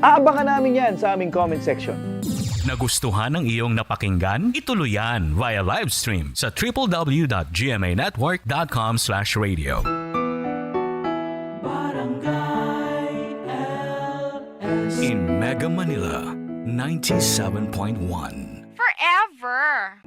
Aabangan namin yan sa aming comment section. Nagustuhan ng iyong napakinggan? Ituloy yan via live stream sa www.gmanetwork.com/radio. In Mega Manila, 97.1. Forever.